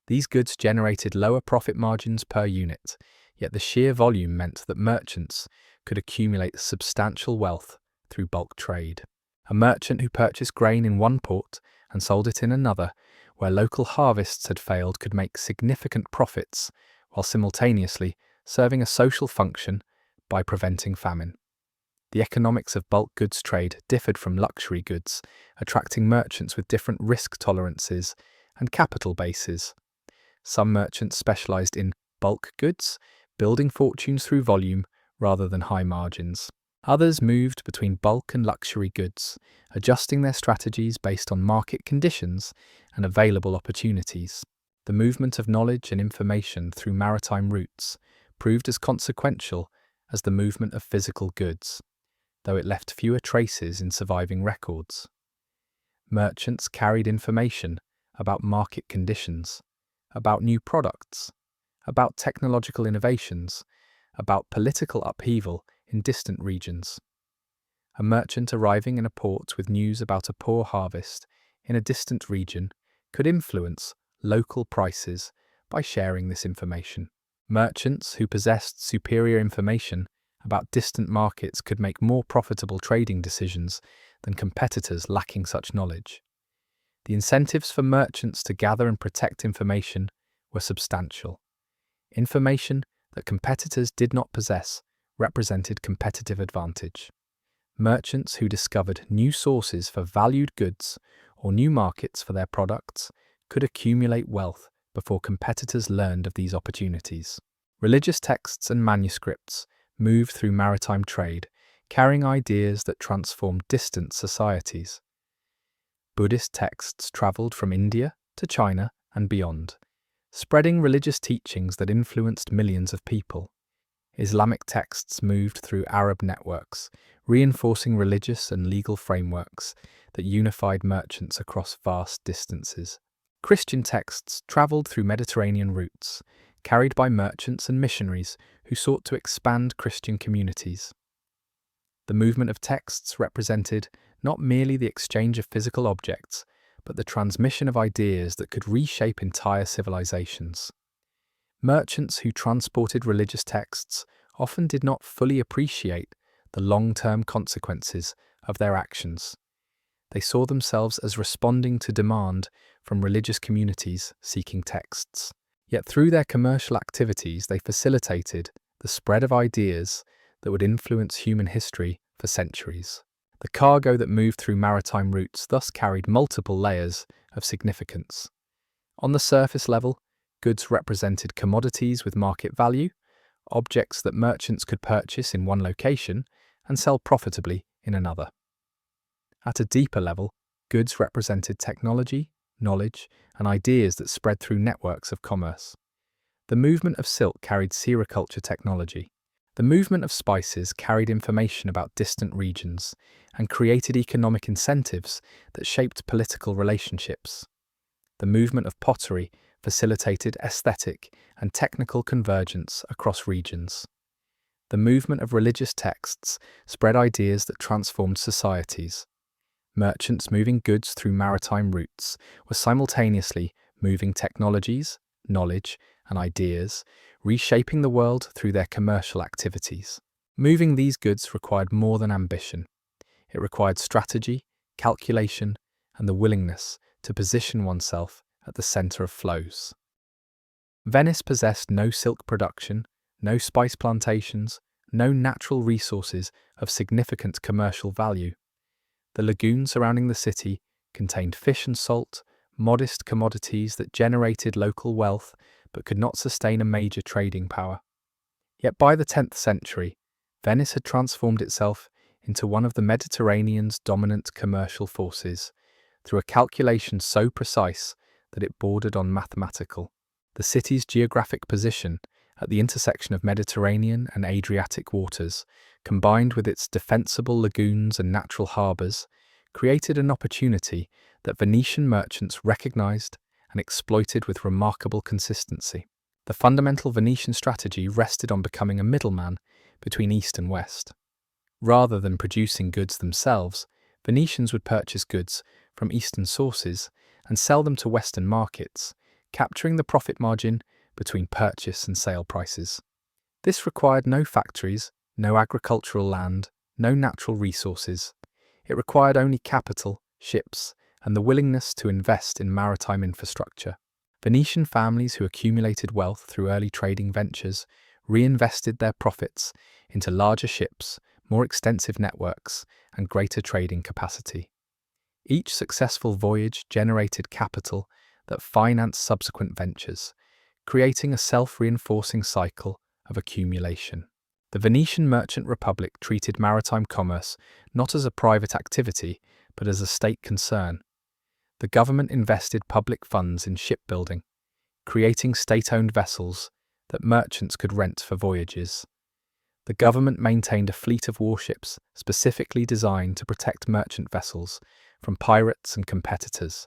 These goods generated lower profit margins per unit, yet the sheer volume meant that merchants could accumulate substantial wealth through bulk trade. A merchant who purchased grain in one port and sold it in another, where local harvests had failed, could make significant profits, while simultaneously serving a social function by preventing famine. The economics of bulk goods trade differed from luxury goods, attracting merchants with different risk tolerances and capital bases. Some merchants specialized in bulk goods, building fortunes through volume rather than high margins. Others moved between bulk and luxury goods, adjusting their strategies based on market conditions and available opportunities. The movement of knowledge and information through maritime routes proved as consequential as the movement of physical goods, though it left fewer traces in surviving records. Merchants carried information about market conditions, about new products, about technological innovations, about political upheaval in distant regions. A merchant arriving in a port with news about a poor harvest in a distant region could influence local prices by sharing this information. Merchants who possessed superior information about distant markets could make more profitable trading decisions than competitors lacking such knowledge. The incentives for merchants to gather and protect information were substantial. Information that competitors did not possess represented competitive advantage. Merchants who discovered new sources for valued goods or new markets for their products could accumulate wealth before competitors learned of these opportunities. Religious texts and manuscripts moved through maritime trade, carrying ideas that transformed distant societies. Buddhist texts traveled from India to China and beyond, spreading religious teachings that influenced millions of people. Islamic texts moved through Arab networks, reinforcing religious and legal frameworks that unified merchants across vast distances. Christian texts travelled through Mediterranean routes, carried by merchants and missionaries who sought to expand Christian communities. The movement of texts represented not merely the exchange of physical objects, but the transmission of ideas that could reshape entire civilizations. Merchants who transported religious texts often did not fully appreciate the long-term consequences of their actions. They saw themselves as responding to demand from religious communities seeking texts. Yet through their commercial activities, they facilitated the spread of ideas that would influence human history for centuries. The cargo that moved through maritime routes thus carried multiple layers of significance. On the surface level, goods represented commodities with market value, objects that merchants could purchase in one location and sell profitably in another. At a deeper level, goods represented technology, knowledge, and ideas that spread through networks of commerce. The movement of silk carried sericulture technology. The movement of spices carried information about distant regions and created economic incentives that shaped political relationships. The movement of pottery facilitated aesthetic and technical convergence across regions. The movement of religious texts spread ideas that transformed societies. Merchants moving goods through maritime routes were simultaneously moving technologies, knowledge, and ideas, reshaping the world through their commercial activities. Moving these goods required more than ambition. It required strategy, calculation, and the willingness to position oneself at the center of flows. Venice possessed no silk production, no spice plantations, no natural resources of significant commercial value. The lagoon surrounding the city contained fish and salt, modest commodities that generated local wealth but could not sustain a major trading power. Yet by the 10th century, Venice had transformed itself into one of the Mediterranean's dominant commercial forces, through a calculation so precise that it bordered on mathematical. The city's geographic position at the intersection of Mediterranean and Adriatic waters, combined with its defensible lagoons and natural harbours, created an opportunity that Venetian merchants recognized and exploited with remarkable consistency. The fundamental Venetian strategy rested on becoming a middleman between East and West. Rather than producing goods themselves, Venetians would purchase goods from Eastern sources and sell them to Western markets, capturing the profit margin between purchase and sale prices. This required no factories, no agricultural land, no natural resources. It required only capital, ships, and the willingness to invest in maritime infrastructure. Venetian families who accumulated wealth through early trading ventures reinvested their profits into larger ships, more extensive networks, and greater trading capacity. Each successful voyage generated capital that financed subsequent ventures, creating a self-reinforcing cycle of accumulation. The Venetian Merchant Republic treated maritime commerce not as a private activity, but as a state concern. The government invested public funds in shipbuilding, creating state-owned vessels that merchants could rent for voyages. The government maintained a fleet of warships specifically designed to protect merchant vessels from pirates and competitors.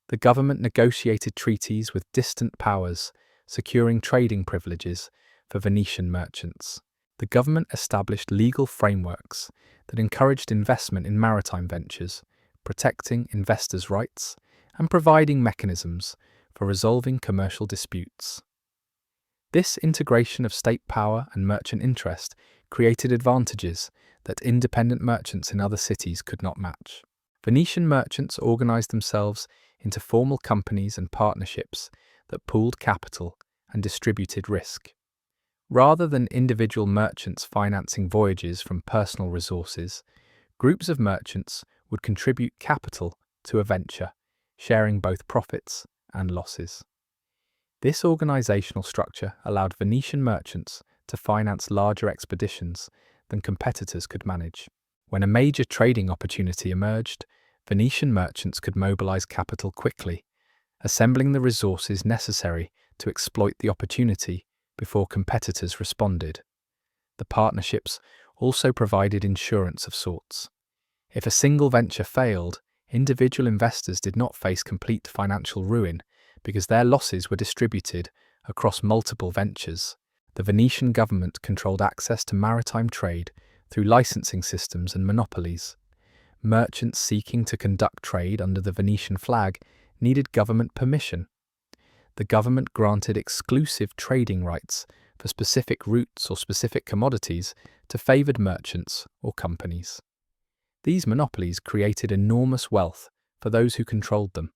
The government negotiated treaties with distant powers, securing trading privileges for Venetian merchants. The government established legal frameworks that encouraged investment in maritime ventures, protecting investors' rights and providing mechanisms for resolving commercial disputes. This integration of state power and merchant interest created advantages that independent merchants in other cities could not match. Venetian merchants organized themselves into formal companies and partnerships that pooled capital and distributed risk. Rather than individual merchants financing voyages from personal resources, groups of merchants would contribute capital to a venture, sharing both profits and losses. This organizational structure allowed Venetian merchants to finance larger expeditions than competitors could manage. When a major trading opportunity emerged, Venetian merchants could mobilize capital quickly assembling the resources necessary to exploit the opportunity before competitors responded. The partnerships also provided insurance of sorts. If a single venture failed, individual investors did not face complete financial ruin because their losses were distributed across multiple ventures. The Venetian government controlled access to maritime trade through licensing systems and monopolies. Merchants seeking to conduct trade under the Venetian flag needed government permission. The government granted exclusive trading rights for specific routes or specific commodities to favoured merchants or companies. These monopolies created enormous wealth for those who controlled them,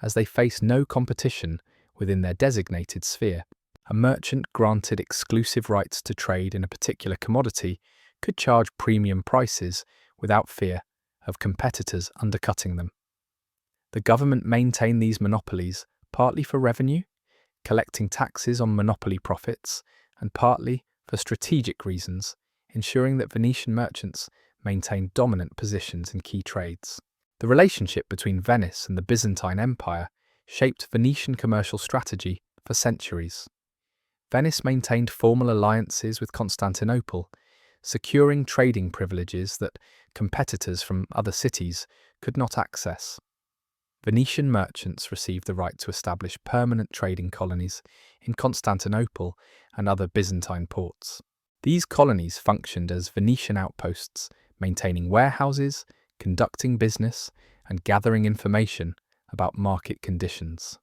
as they faced no competition within their designated sphere. A merchant granted exclusive rights to trade in a particular commodity could charge premium prices without fear of competitors undercutting them. The government maintained these monopolies partly for revenue, collecting taxes on monopoly profits, and partly for strategic reasons, ensuring that Venetian merchants maintained dominant positions in key trades. The relationship between Venice and the Byzantine Empire shaped Venetian commercial strategy for centuries. Venice maintained formal alliances with Constantinople, securing trading privileges that competitors from other cities could not access. Venetian merchants received the right to establish permanent trading colonies in Constantinople and other Byzantine ports. These colonies functioned as Venetian outposts, maintaining warehouses, conducting business, and gathering information about market conditions.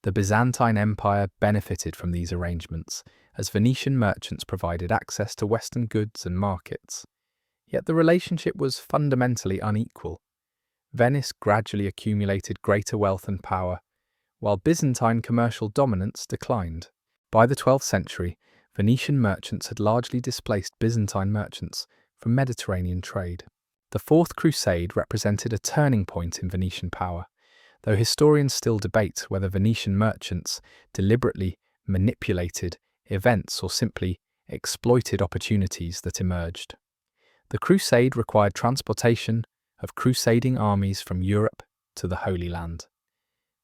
The Byzantine Empire benefited from these arrangements, as Venetian merchants provided access to Western goods and markets. Yet the relationship was fundamentally unequal. Venice gradually accumulated greater wealth and power, while Byzantine commercial dominance declined. By the 12th century, Venetian merchants had largely displaced Byzantine merchants from Mediterranean trade. The Fourth Crusade represented a turning point in Venetian power, though historians still debate whether Venetian merchants deliberately manipulated events or simply exploited opportunities that emerged. The Crusade required transportation of crusading armies from Europe to the Holy Land.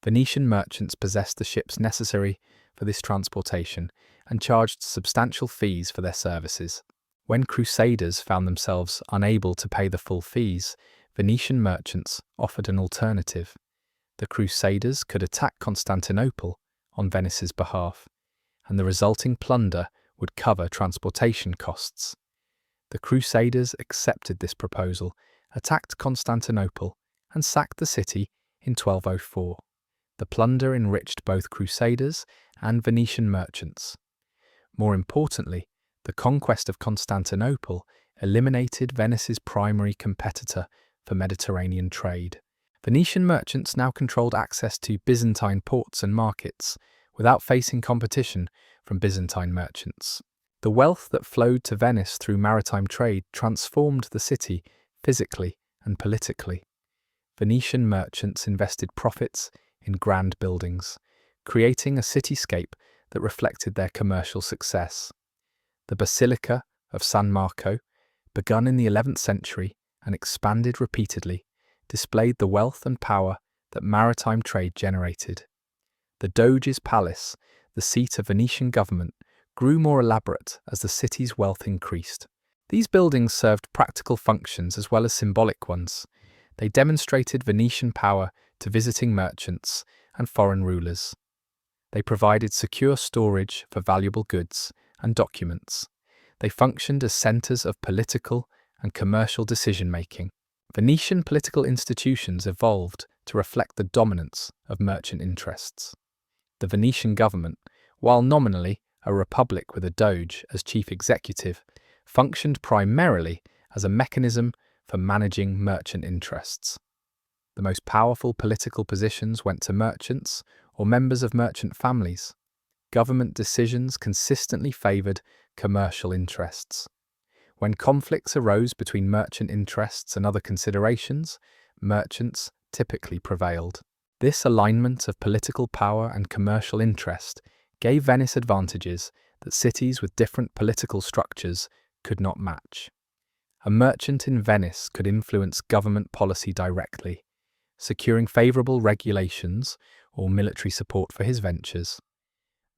Venetian merchants possessed the ships necessary for this transportation and charged substantial fees for their services. When crusaders found themselves unable to pay the full fees, Venetian merchants offered an alternative. The crusaders could attack Constantinople on Venice's behalf, and the resulting plunder would cover transportation costs. The crusaders accepted this proposal, attacked Constantinople, and sacked the city in 1204. The plunder enriched both crusaders and Venetian merchants. More importantly, the conquest of Constantinople eliminated Venice's primary competitor for Mediterranean trade. Venetian merchants now controlled access to Byzantine ports and markets without facing competition from Byzantine merchants. The wealth that flowed to Venice through maritime trade transformed the city physically and politically. Venetian merchants invested profits in grand buildings, creating a cityscape that reflected their commercial success. The Basilica of San Marco, begun in the 11th century and expanded repeatedly, displayed the wealth and power that maritime trade generated. The Doge's Palace, the seat of Venetian government, grew more elaborate as the city's wealth increased. These buildings served practical functions as well as symbolic ones. They demonstrated Venetian power to visiting merchants and foreign rulers. They provided secure storage for valuable goods and documents. They functioned as centers of political and commercial decision-making. Venetian political institutions evolved to reflect the dominance of merchant interests. The Venetian government, while nominally a republic with a doge as chief executive, functioned primarily as a mechanism for managing merchant interests. The most powerful political positions went to merchants or members of merchant families. Government decisions consistently favored commercial interests. When conflicts arose between merchant interests and other considerations, merchants typically prevailed. This alignment of political power and commercial interest gave Venice advantages that cities with different political structures could not match. A merchant in Venice could influence government policy directly. securing favourable regulations or military support for his ventures.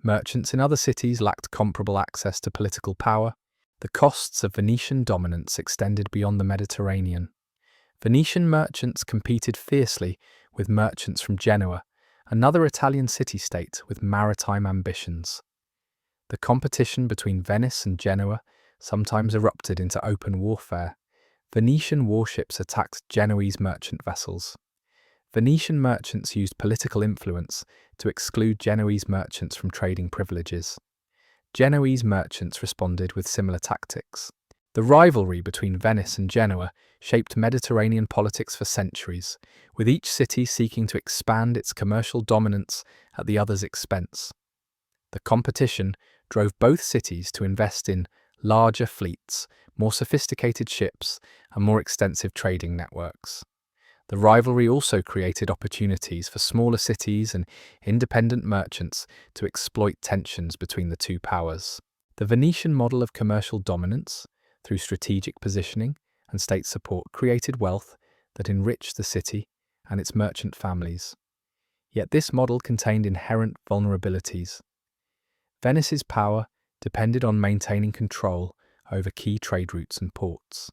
Merchants in other cities lacked comparable access to political power. The costs of Venetian dominance extended beyond the Mediterranean. Venetian merchants competed fiercely with merchants from Genoa, another Italian city-state with maritime ambitions. The competition between Venice and Genoa sometimes erupted into open warfare. Venetian warships attacked Genoese merchant vessels. Venetian merchants used political influence to exclude Genoese merchants from trading privileges. Genoese merchants responded with similar tactics. The rivalry between Venice and Genoa shaped Mediterranean politics for centuries, with each city seeking to expand its commercial dominance at the other's expense. The competition drove both cities to invest in larger fleets, more sophisticated ships, and more extensive trading networks. The rivalry also created opportunities for smaller cities and independent merchants to exploit tensions between the two powers. The Venetian model of commercial dominance, through strategic positioning and state support, created wealth that enriched the city and its merchant families. Yet this model contained inherent vulnerabilities. Venice's power depended on maintaining control over key trade routes and ports.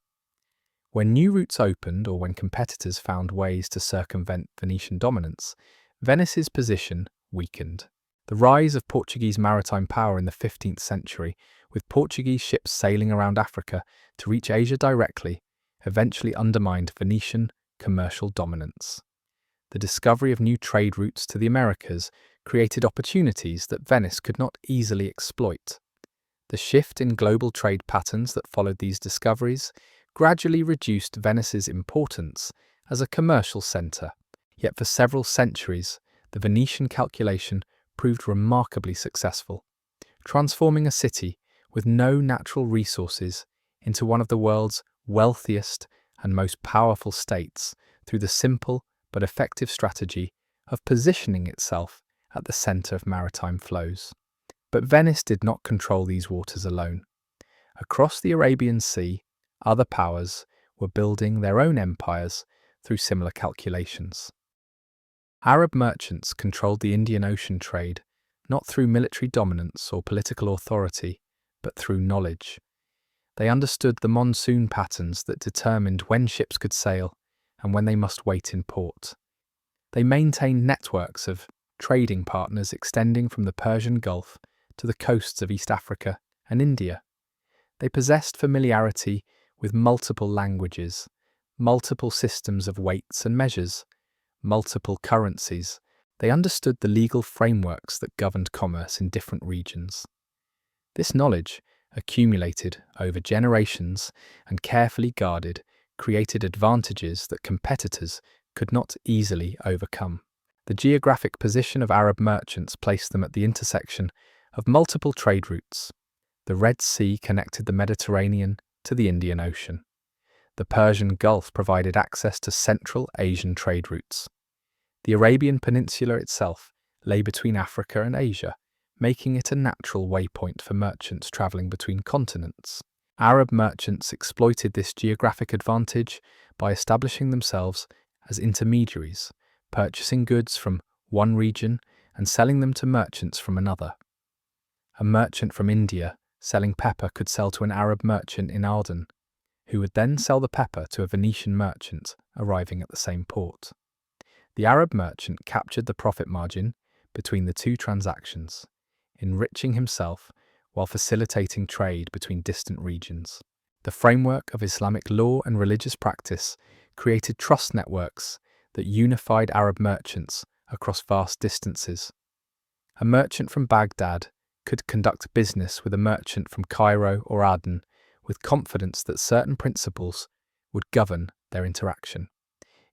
When new routes opened or when competitors found ways to circumvent Venetian dominance, Venice's position weakened. The rise of Portuguese maritime power in the 15th century, with Portuguese ships sailing around Africa to reach Asia directly, eventually undermined Venetian commercial dominance. The discovery of new trade routes to the Americas created opportunities that Venice could not easily exploit. The shift in global trade patterns that followed these discoveries gradually reduced Venice's importance as a commercial centre. Yet for several centuries, the Venetian calculation proved remarkably successful, transforming a city with no natural resources into one of the world's wealthiest and most powerful states through the simple but effective strategy of positioning itself at the centre of maritime flows. But Venice did not control these waters alone. Across the Arabian Sea, other powers were building their own empires through similar calculations. Arab merchants controlled the Indian Ocean trade, not through military dominance or political authority, but through knowledge. They understood the monsoon patterns that determined when ships could sail and when they must wait in port. They maintained networks of trading partners extending from the Persian Gulf to the coasts of East Africa and India. They possessed familiarity with multiple languages, multiple systems of weights and measures, multiple currencies. They understood the legal frameworks that governed commerce in different regions. This knowledge, accumulated over generations and carefully guarded, created advantages that competitors could not easily overcome. The geographic position of Arab merchants placed them at the intersection of multiple trade routes. The Red Sea connected the Mediterranean to the Indian Ocean. The Persian Gulf provided access to Central Asian trade routes. The Arabian Peninsula itself lay between Africa and Asia, making it a natural waypoint for merchants travelling between continents. Arab merchants exploited this geographic advantage by establishing themselves as intermediaries, purchasing goods from one region and selling them to merchants from another. A merchant from India selling pepper could sell to an Arab merchant in Aden, who would then sell the pepper to a Venetian merchant arriving at the same port. The Arab merchant captured the profit margin between the two transactions, enriching himself while facilitating trade between distant regions. The framework of Islamic law and religious practice created trust networks that unified Arab merchants across vast distances. A merchant from Baghdad could conduct business with a merchant from Cairo or Aden with confidence that certain principles would govern their interaction.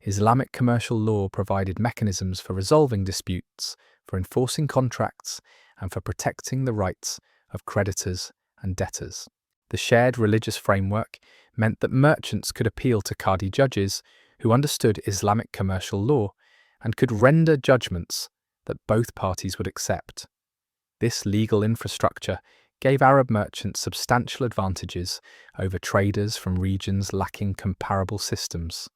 Islamic commercial law provided mechanisms for resolving disputes, for enforcing contracts, and for protecting the rights of creditors and debtors. The shared religious framework meant that merchants could appeal to Qadi judges who understood Islamic commercial law and could render judgments that both parties would accept. This legal infrastructure gave Arab merchants substantial advantages over traders from regions lacking comparable systems.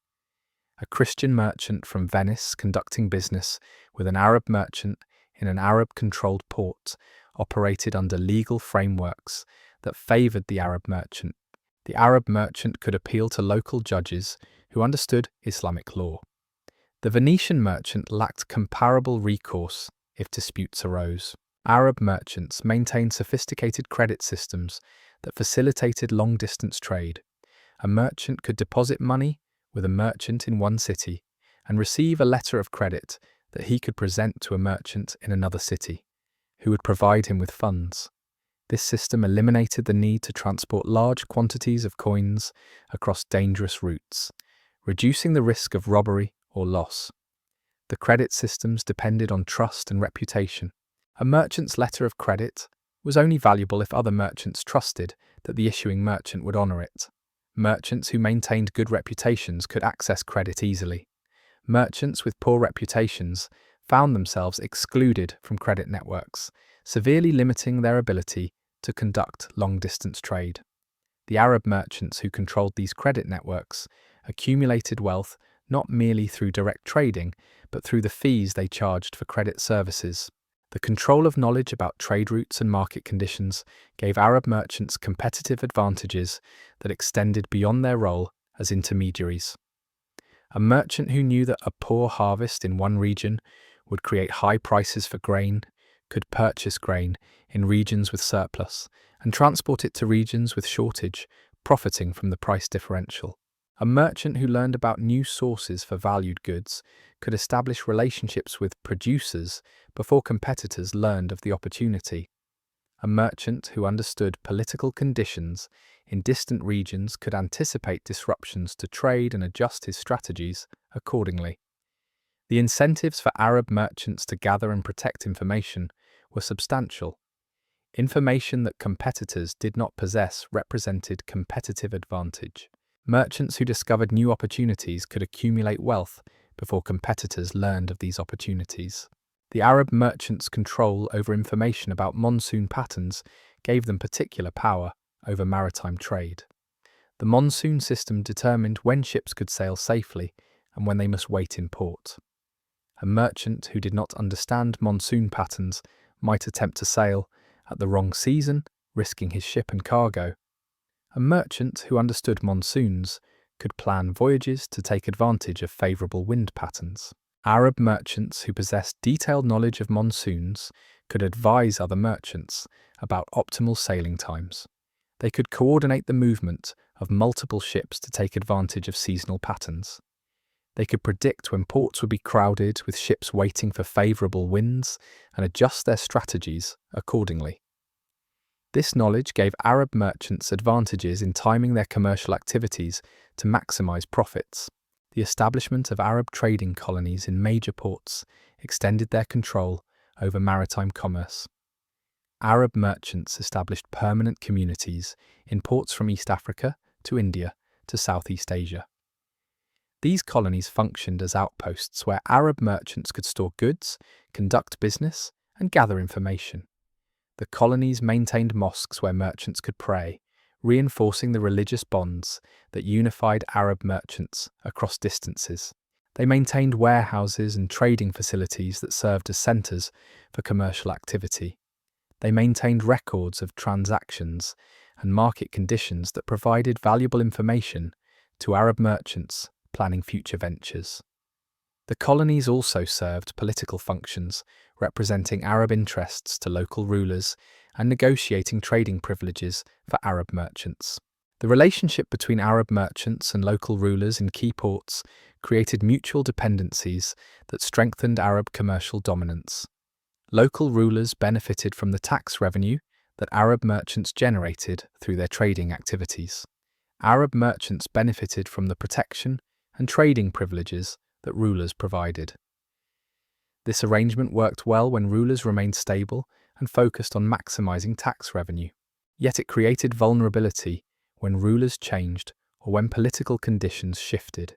a Christian merchant from Venice conducting business with an Arab merchant in an Arab-controlled port operated under legal frameworks that favored the Arab merchant. The Arab merchant could appeal to local judges who understood Islamic law. The Venetian merchant lacked comparable recourse if disputes arose. Arab merchants maintained sophisticated credit systems that facilitated long-distance trade. A merchant could deposit money with a merchant in one city and receive a letter of credit that he could present to a merchant in another city, who would provide him with funds. This system eliminated the need to transport large quantities of coins across dangerous routes, reducing the risk of robbery or loss. The credit systems depended on trust and reputation. A merchant's letter of credit was only valuable if other merchants trusted that the issuing merchant would honor it. Merchants who maintained good reputations could access credit easily. Merchants with poor reputations found themselves excluded from credit networks, severely limiting their ability to conduct long-distance trade. The Arab merchants who controlled these credit networks accumulated wealth not merely through direct trading, but through the fees they charged for credit services. The control of knowledge about trade routes and market conditions gave Arab merchants competitive advantages that extended beyond their role as intermediaries. A merchant who knew that a poor harvest in one region would create high prices for grain could purchase grain in regions with surplus and transport it to regions with shortage, profiting from the price differential. A merchant who learned about new sources for valued goods could establish relationships with producers before competitors learned of the opportunity. A merchant who understood political conditions in distant regions could anticipate disruptions to trade and adjust his strategies accordingly. The incentives for Arab merchants to gather and protect information were substantial. Information that competitors did not possess represented competitive advantage. Merchants who discovered new opportunities could accumulate wealth before competitors learned of these opportunities. The Arab merchants' control over information about monsoon patterns gave them particular power over maritime trade. The monsoon system determined when ships could sail safely and when they must wait in port. A merchant who did not understand monsoon patterns might attempt to sail at the wrong season, risking his ship and cargo. A merchant who understood monsoons could plan voyages to take advantage of favourable wind patterns. Arab merchants who possessed detailed knowledge of monsoons could advise other merchants about optimal sailing times. They could coordinate the movement of multiple ships to take advantage of seasonal patterns. They could predict when ports would be crowded with ships waiting for favourable winds and adjust their strategies accordingly. This knowledge gave Arab merchants advantages in timing their commercial activities to maximize profits. The establishment of Arab trading colonies in major ports extended their control over maritime commerce. Arab merchants established permanent communities in ports from East Africa to India to Southeast Asia. These colonies functioned as outposts where Arab merchants could store goods, conduct business, and gather information. The colonies maintained mosques where merchants could pray, reinforcing the religious bonds that unified Arab merchants across distances. They maintained warehouses and trading facilities that served as centres for commercial activity. They maintained records of transactions and market conditions that provided valuable information to Arab merchants planning future ventures. The colonies also served political functions, representing Arab interests to local rulers and negotiating trading privileges for Arab merchants. The relationship between Arab merchants and local rulers in key ports created mutual dependencies that strengthened Arab commercial dominance. Local rulers benefited from the tax revenue that Arab merchants generated through their trading activities. Arab merchants benefited from the protection and trading privileges that rulers provided. This arrangement worked well when rulers remained stable and focused on maximizing tax revenue. Yet it created vulnerability when rulers changed or when political conditions shifted.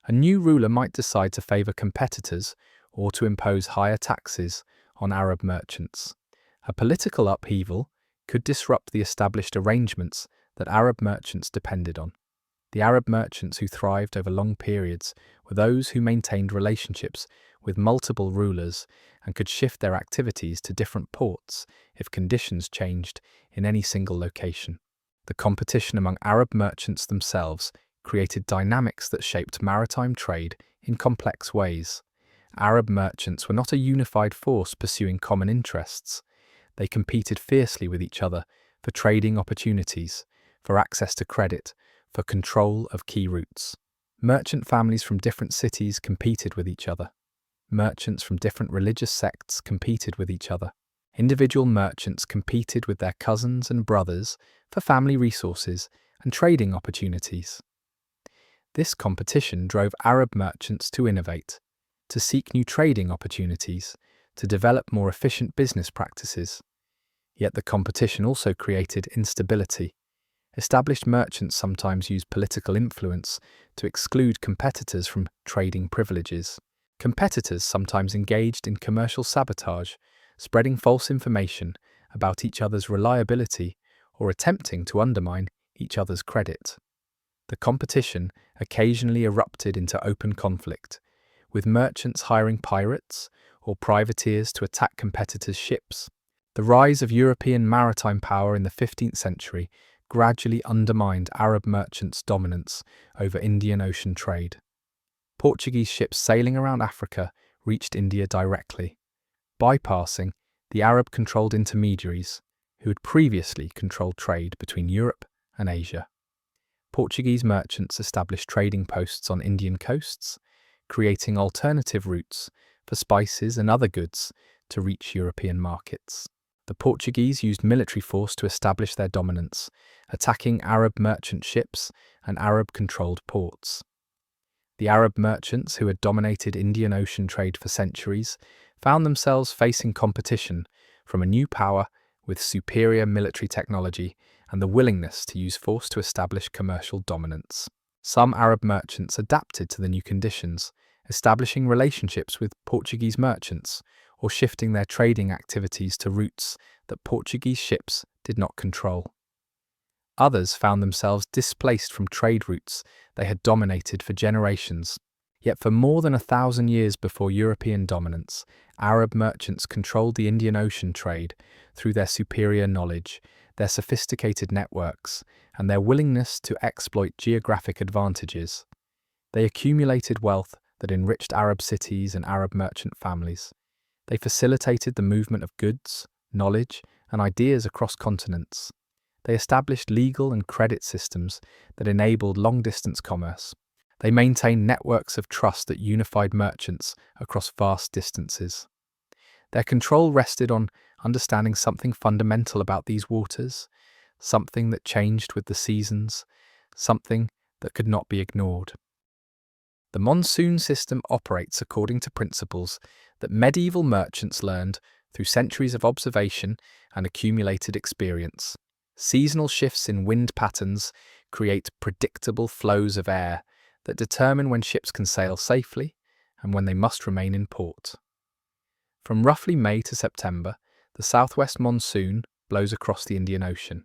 A new ruler might decide to favor competitors or to impose higher taxes on Arab merchants. A political upheaval could disrupt the established arrangements that Arab merchants depended on. The Arab merchants who thrived over long periods were those who maintained relationships with multiple rulers and could shift their activities to different ports if conditions changed in any single location. The competition among Arab merchants themselves created dynamics that shaped maritime trade in complex ways. Arab merchants were not a unified force pursuing common interests. They competed fiercely with each other for trading opportunities, for access to credit, for control of key routes. Merchant families from different cities competed with each other. Merchants from different religious sects competed with each other. Individual merchants competed with their cousins and brothers for family resources and trading opportunities. This competition drove Arab merchants to innovate, to seek new trading opportunities, to develop more efficient business practices. Yet the competition also created instability. Established merchants sometimes used political influence to exclude competitors from trading privileges. Competitors sometimes engaged in commercial sabotage, spreading false information about each other's reliability or attempting to undermine each other's credit. The competition occasionally erupted into open conflict, with merchants hiring pirates or privateers to attack competitors' ships. The rise of European maritime power in the 15th century gradually undermined Arab merchants' dominance over Indian Ocean trade. Portuguese ships sailing around Africa reached India directly, bypassing the Arab-controlled intermediaries who had previously controlled trade between Europe and Asia. Portuguese merchants established trading posts on Indian coasts, creating alternative routes for spices and other goods to reach European markets. The Portuguese used military force to establish their dominance, attacking Arab merchant ships and Arab-controlled ports. The Arab merchants who had dominated Indian Ocean trade for centuries found themselves facing competition from a new power with superior military technology and the willingness to use force to establish commercial dominance. Some Arab merchants adapted to the new conditions, establishing relationships with Portuguese merchants or shifting their trading activities to routes that Portuguese ships did not control. Others found themselves displaced from trade routes they had dominated for generations. Yet for more than 1,000 years before European dominance, Arab merchants controlled the Indian Ocean trade through their superior knowledge, their sophisticated networks, and their willingness to exploit geographic advantages. They accumulated wealth that enriched Arab cities and Arab merchant families. They facilitated the movement of goods, knowledge, and ideas across continents. They established legal and credit systems that enabled long-distance commerce. They maintained networks of trust that unified merchants across vast distances. Their control rested on understanding something fundamental about these waters, something that changed with the seasons, something that could not be ignored. The monsoon system operates according to principles that medieval merchants learned through centuries of observation and accumulated experience. Seasonal shifts in wind patterns create predictable flows of air that determine when ships can sail safely and when they must remain in port. From roughly May to September, the southwest monsoon blows across the Indian Ocean,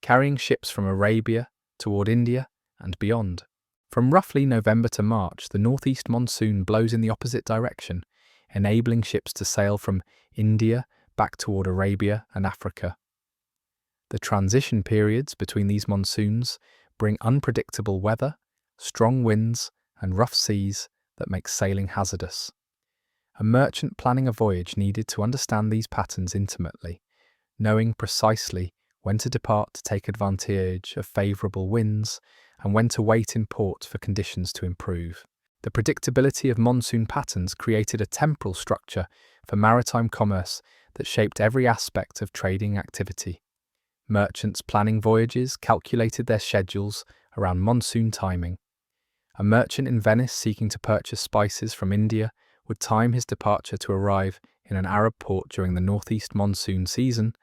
carrying ships from Arabia toward India and beyond. From roughly November to March, the northeast monsoon blows in the opposite direction, enabling ships to sail from India back toward Arabia and Africa. The transition periods between these monsoons bring unpredictable weather, strong winds, and rough seas that make sailing hazardous. A merchant planning a voyage needed to understand these patterns intimately, knowing precisely when to depart to take advantage of favourable winds and when to wait in port for conditions to improve. The predictability of monsoon patterns created a temporal structure for maritime commerce that shaped every aspect of trading activity. Merchants planning voyages calculated their schedules around monsoon timing. A merchant in Venice seeking to purchase spices from India would time his departure to arrive in an Arab port during the northeast monsoon season,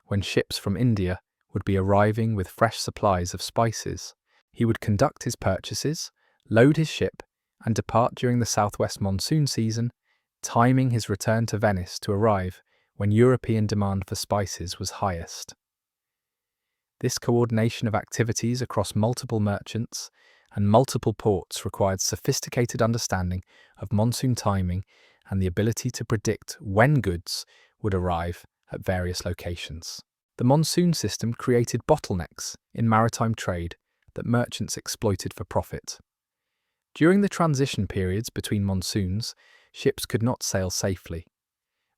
when ships from India would be arriving with fresh supplies of spices. He would conduct his purchases, load his ship, and depart during the southwest monsoon season, timing his return to Venice to arrive when European demand for spices was highest. This coordination of activities across multiple merchants and multiple ports required sophisticated understanding of monsoon timing and the ability to predict when goods would arrive at various locations. The monsoon system created bottlenecks in maritime trade that merchants exploited for profit. During the transition periods between monsoons, ships could not sail safely.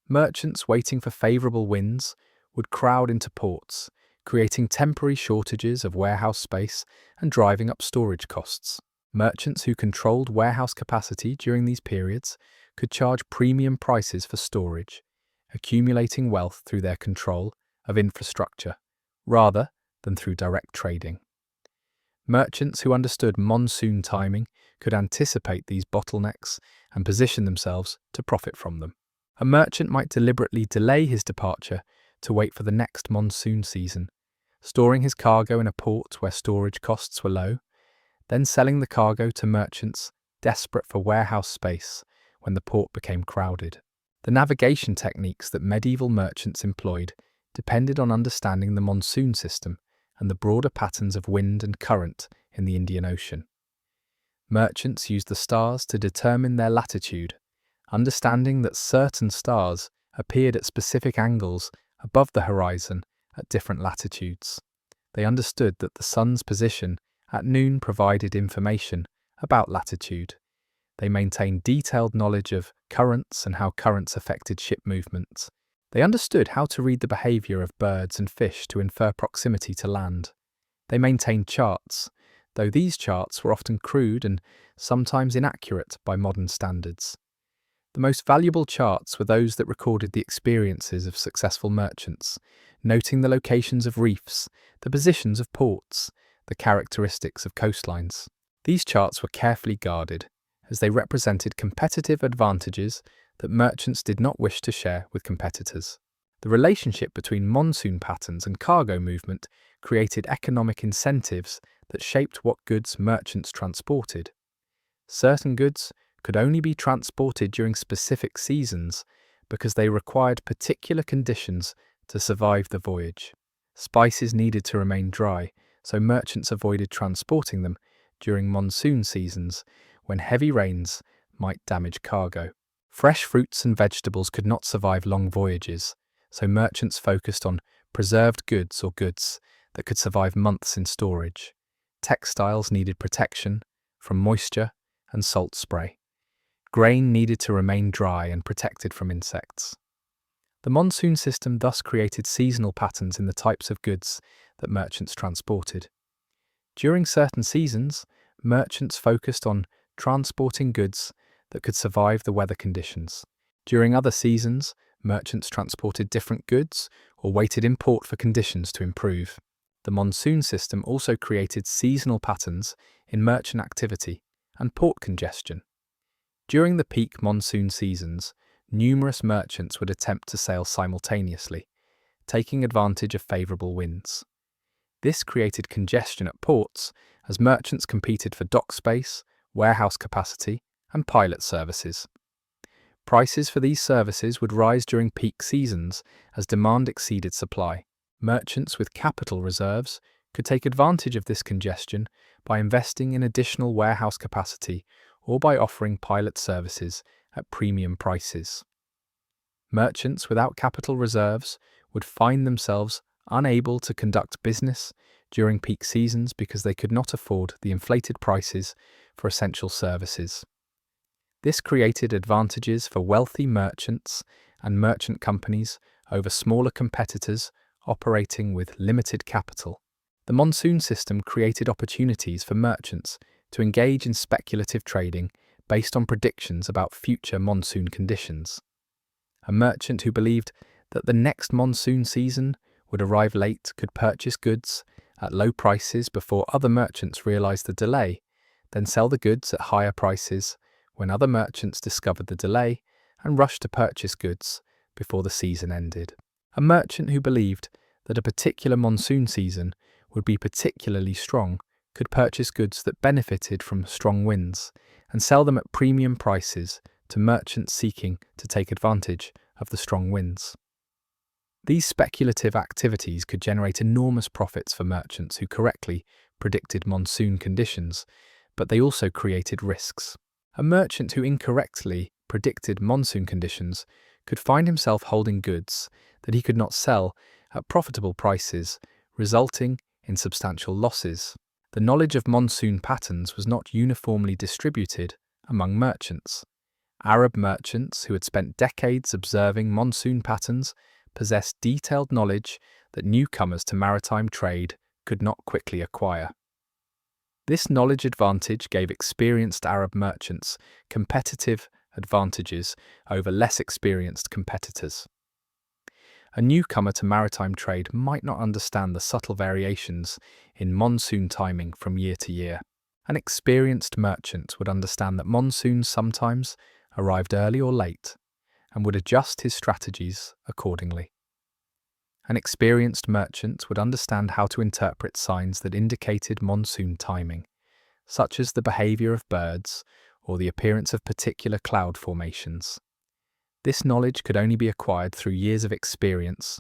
Merchants waiting for favourable winds would crowd into ports, creating temporary shortages of warehouse space and driving up storage costs. Merchants who controlled warehouse capacity during these periods could charge premium prices for storage, accumulating wealth through their control of infrastructure, rather than through direct trading. Merchants who understood monsoon timing could anticipate these bottlenecks and position themselves to profit from them. A merchant might deliberately delay his departure to wait for the next monsoon season, storing his cargo in a port where storage costs were low, then selling the cargo to merchants desperate for warehouse space when the port became crowded. The navigation techniques that medieval merchants employed depended on understanding the monsoon system and the broader patterns of wind and current in the Indian Ocean. Merchants used the stars to determine their latitude, understanding that certain stars appeared at specific angles above the horizon at different latitudes. They understood that the sun's position at noon provided information about latitude. They maintained detailed knowledge of currents and how currents affected ship movements. They understood how to read the behavior of birds and fish to infer proximity to land. They maintained charts, though these charts were often crude and sometimes inaccurate by modern standards. The most valuable charts were those that recorded the experiences of successful merchants, noting the locations of reefs, the positions of ports, the characteristics of coastlines. These charts were carefully guarded, as they represented competitive advantages that merchants did not wish to share with competitors. The relationship between monsoon patterns and cargo movement created economic incentives that shaped what goods merchants transported. Certain goods could only be transported during specific seasons because they required particular conditions to survive the voyage. Spices needed to remain dry, so merchants avoided transporting them during monsoon seasons when heavy rains might damage cargo. Fresh fruits and vegetables could not survive long voyages, so merchants focused on preserved goods or goods that could survive months in storage. Textiles needed protection from moisture and salt spray. Grain needed to remain dry and protected from insects. The monsoon system thus created seasonal patterns in the types of goods that merchants transported. During certain seasons, merchants focused on transporting goods that could survive the weather conditions. During other seasons, merchants transported different goods or waited in port for conditions to improve. The monsoon system also created seasonal patterns in merchant activity and port congestion. During the peak monsoon seasons, numerous merchants would attempt to sail simultaneously, taking advantage of favourable winds. This created congestion at ports as merchants competed for dock space, warehouse capacity, and pilot services. Prices for these services would rise during peak seasons as demand exceeded supply. Merchants with capital reserves could take advantage of this congestion by investing in additional warehouse capacity or by offering pilot services at premium prices. Merchants without capital reserves would find themselves unable to conduct business during peak seasons because they could not afford the inflated prices for essential services. This created advantages for wealthy merchants and merchant companies over smaller competitors operating with limited capital. The monsoon system created opportunities for merchants to engage in speculative trading based on predictions about future monsoon conditions. A merchant who believed that the next monsoon season would arrive late could purchase goods at low prices before other merchants realized the delay, then sell the goods at higher prices when other merchants discovered the delay and rushed to purchase goods before the season ended. A merchant who believed that a particular monsoon season would be particularly strong could purchase goods that benefited from strong winds and sell them at premium prices to merchants seeking to take advantage of the strong winds. These speculative activities could generate enormous profits for merchants who correctly predicted monsoon conditions but they also created risks. A merchant who incorrectly predicted monsoon conditions could find himself holding goods that he could not sell at profitable prices, resulting in substantial losses. The knowledge of monsoon patterns was not uniformly distributed among merchants. Arab merchants who had spent decades observing monsoon patterns possessed detailed knowledge that newcomers to maritime trade could not quickly acquire. This knowledge advantage gave experienced Arab merchants competitive advantages over less experienced competitors. A newcomer to maritime trade might not understand the subtle variations in monsoon timing from year to year. An experienced merchant would understand that monsoons sometimes arrived early or late and would adjust his strategies accordingly. An experienced merchant would understand how to interpret signs that indicated monsoon timing, such as the behavior of birds or the appearance of particular cloud formations. This knowledge could only be acquired through years of experience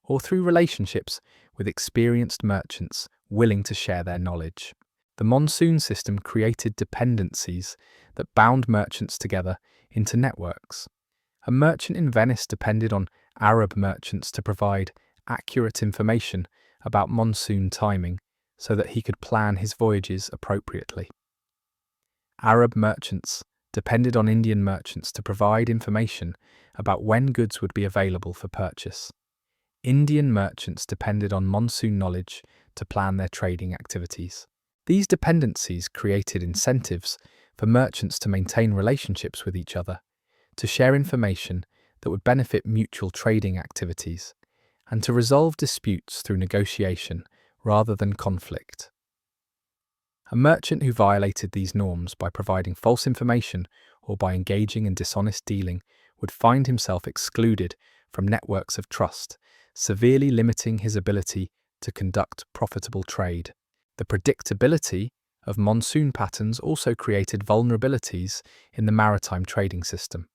or through relationships with experienced merchants willing to share their knowledge. The monsoon system created dependencies that bound merchants together into networks. A merchant in Venice depended on Arab merchants to provide accurate information about monsoon timing so that he could plan his voyages appropriately. Arab merchants depended on Indian merchants to provide information about when goods would be available for purchase. Indian merchants depended on monsoon knowledge to plan their trading activities. These dependencies created incentives for merchants to maintain relationships with each other, to share information that would benefit mutual trading activities, and to resolve disputes through negotiation rather than conflict. A merchant who violated these norms by providing false information or by engaging in dishonest dealing would find himself excluded from networks of trust, severely limiting his ability to conduct profitable trade. The predictability of monsoon patterns also created vulnerabilities in the maritime trading system.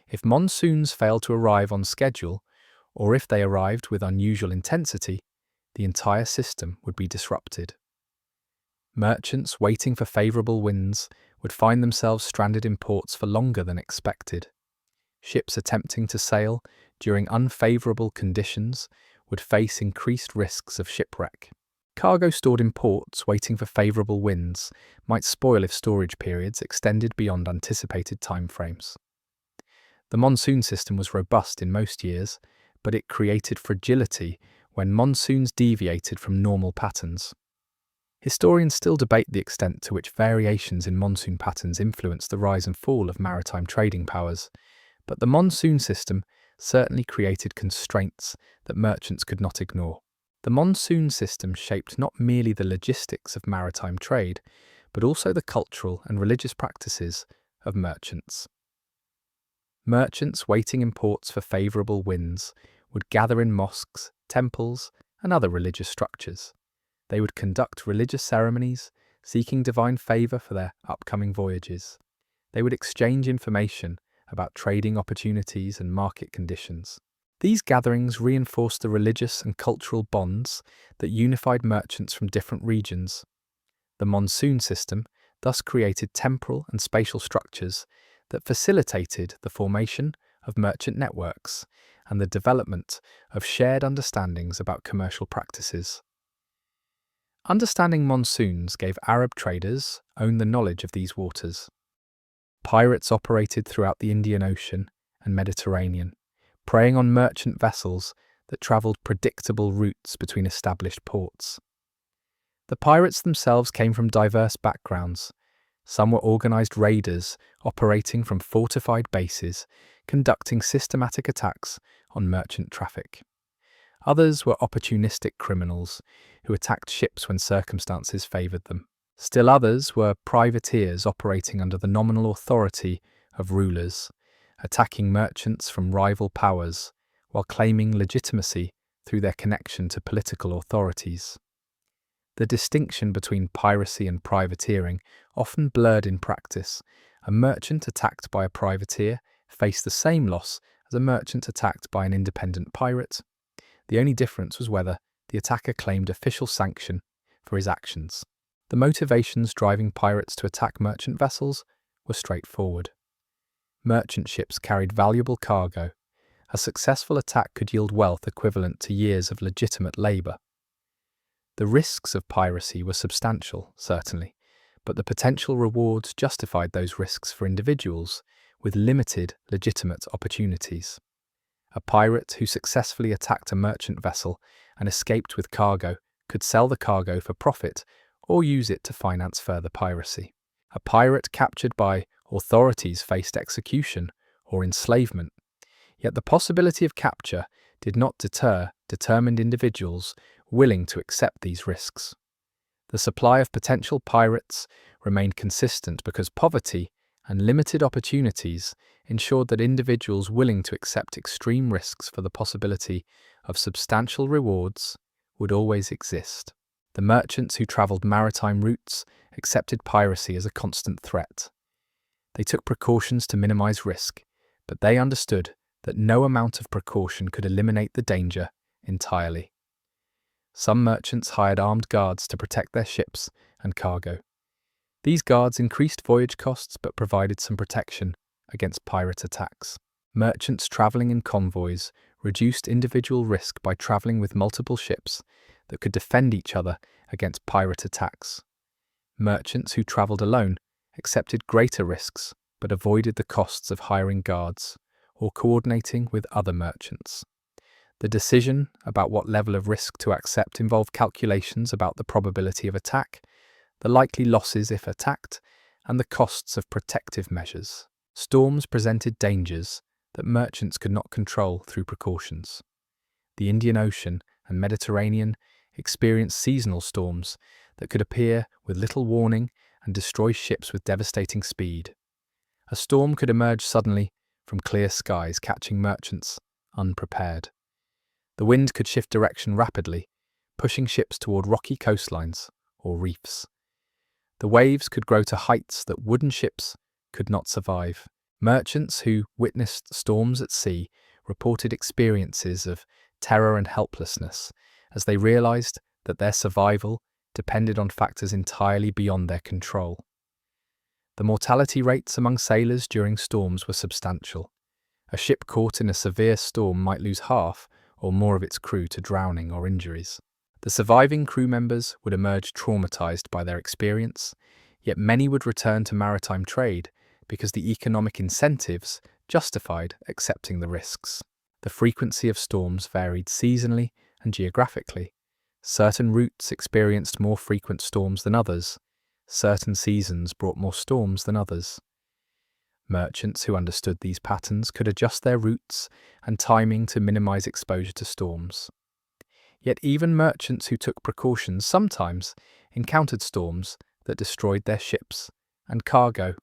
If monsoons failed to arrive on schedule, or if they arrived with unusual intensity, the entire system would be disrupted. Merchants waiting for favourable winds would find themselves stranded in ports for longer than expected. Ships attempting to sail during unfavourable conditions would face increased risks of shipwreck. Cargo stored in ports waiting for favourable winds might spoil if storage periods extended beyond anticipated timeframes. The monsoon system was robust in most years, but it created fragility when monsoons deviated from normal patterns. Historians still debate the extent to which variations in monsoon patterns influence the rise and fall of maritime trading powers, but the monsoon system certainly created constraints that merchants could not ignore. The monsoon system shaped not merely the logistics of maritime trade, but also the cultural and religious practices of merchants. Merchants waiting in ports for favourable winds would gather in mosques, temples, and other religious structures. They would conduct religious ceremonies, seeking divine favour for their upcoming voyages. They would exchange information about trading opportunities and market conditions. These gatherings reinforced the religious and cultural bonds that unified merchants from different regions. The monsoon system thus created temporal and spatial structures that facilitated the formation of merchant networks and the development of shared understandings about commercial practices. Understanding monsoons gave Arab traders the knowledge of these waters. Pirates operated throughout the Indian Ocean and Mediterranean, preying on merchant vessels that travelled predictable routes between established ports. The pirates themselves came from diverse backgrounds. Some were organised raiders operating from fortified bases, conducting systematic attacks on merchant traffic. Others were opportunistic criminals who attacked ships when circumstances favoured them. Still others were privateers operating under the nominal authority of rulers, attacking merchants from rival powers while claiming legitimacy through their connection to political authorities. The distinction between piracy and privateering often blurred in practice. A merchant attacked by a privateer faced the same loss as a merchant attacked by an independent pirate. The only difference was whether the attacker claimed official sanction for his actions. The motivations driving pirates to attack merchant vessels were straightforward. Merchant ships carried valuable cargo. A successful attack could yield wealth equivalent to years of legitimate labor. The risks of piracy were substantial, certainly, but the potential rewards justified those risks for individuals with limited legitimate opportunities. A pirate who successfully attacked a merchant vessel and escaped with cargo could sell the cargo for profit or use it to finance further piracy. A pirate captured by authorities faced execution or enslavement, yet the possibility of capture did not deter determined individuals willing to accept these risks. The supply of potential pirates remained consistent because poverty and limited opportunities ensured that individuals willing to accept extreme risks for the possibility of substantial rewards would always exist. The merchants who travelled maritime routes accepted piracy as a constant threat. They took precautions to minimize risk, but they understood that no amount of precaution could eliminate the danger entirely. Some merchants hired armed guards to protect their ships and cargo. These guards increased voyage costs but provided some protection against pirate attacks. Merchants travelling in convoys reduced individual risk by travelling with multiple ships that could defend each other against pirate attacks. Merchants who travelled alone accepted greater risks but avoided the costs of hiring guards or coordinating with other merchants. The decision about what level of risk to accept involved calculations about the probability of attack, the likely losses if attacked, and the costs of protective measures. Storms presented dangers that merchants could not control through precautions. The Indian Ocean and Mediterranean experienced seasonal storms that could appear with little warning and destroy ships with devastating speed. A storm could emerge suddenly from clear skies, catching merchants unprepared. The wind could shift direction rapidly, pushing ships toward rocky coastlines or reefs. The waves could grow to heights that wooden ships could not survive. Merchants who witnessed storms at sea reported experiences of terror and helplessness as they realized that their survival depended on factors entirely beyond their control. The mortality rates among sailors during storms were substantial. A ship caught in a severe storm might lose half or more of its crew to drowning or injuries. The surviving crew members would emerge traumatized by their experience, yet many would return to maritime trade because the economic incentives justified accepting the risks. The frequency of storms varied seasonally and geographically. Certain routes experienced more frequent storms than others. Certain seasons brought more storms than others. Merchants who understood these patterns could adjust their routes and timing to minimize exposure to storms. Yet even merchants who took precautions sometimes encountered storms that destroyed their ships and cargo.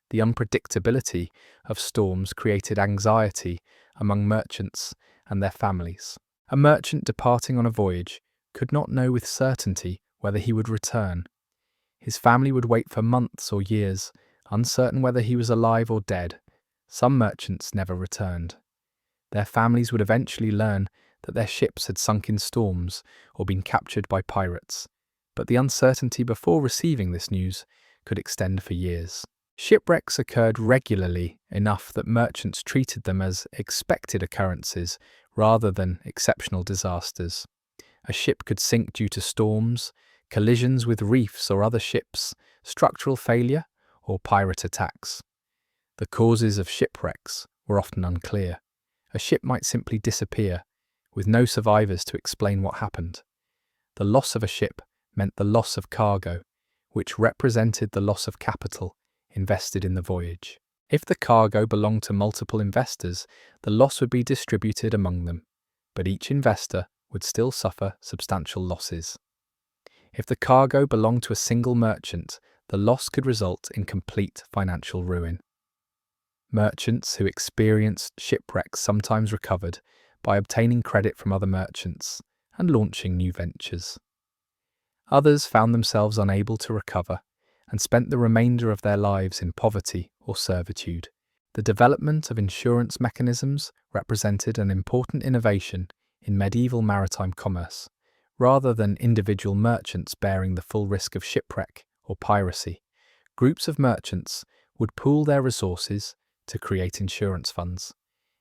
The unpredictability of storms created anxiety among merchants and their families. A merchant departing on a voyage could not know with certainty whether he would return. His family would wait for months or years, uncertain whether he was alive or dead. Some merchants never returned. Their families would eventually learn that their ships had sunk in storms or been captured by pirates, but the uncertainty before receiving this news could extend for years. Shipwrecks occurred regularly enough that merchants treated them as expected occurrences rather than exceptional disasters. A ship could sink due to storms, collisions with reefs or other ships, structural failure, or pirate attacks. The causes of shipwrecks were often unclear. A ship might simply disappear, with no survivors to explain what happened. The loss of a ship meant the loss of cargo, which represented the loss of capital invested in the voyage. If the cargo belonged to multiple investors, the loss would be distributed among them, but each investor would still suffer substantial losses. If the cargo belonged to a single merchant, the loss could result in complete financial ruin. Merchants who experienced shipwrecks sometimes recovered by obtaining credit from other merchants and launching new ventures. Others found themselves unable to recover and spent the remainder of their lives in poverty or servitude. The development of insurance mechanisms represented an important innovation in medieval maritime commerce, Rather than individual merchants bearing the full risk of shipwreck or piracy, groups of merchants would pool their resources to create insurance funds.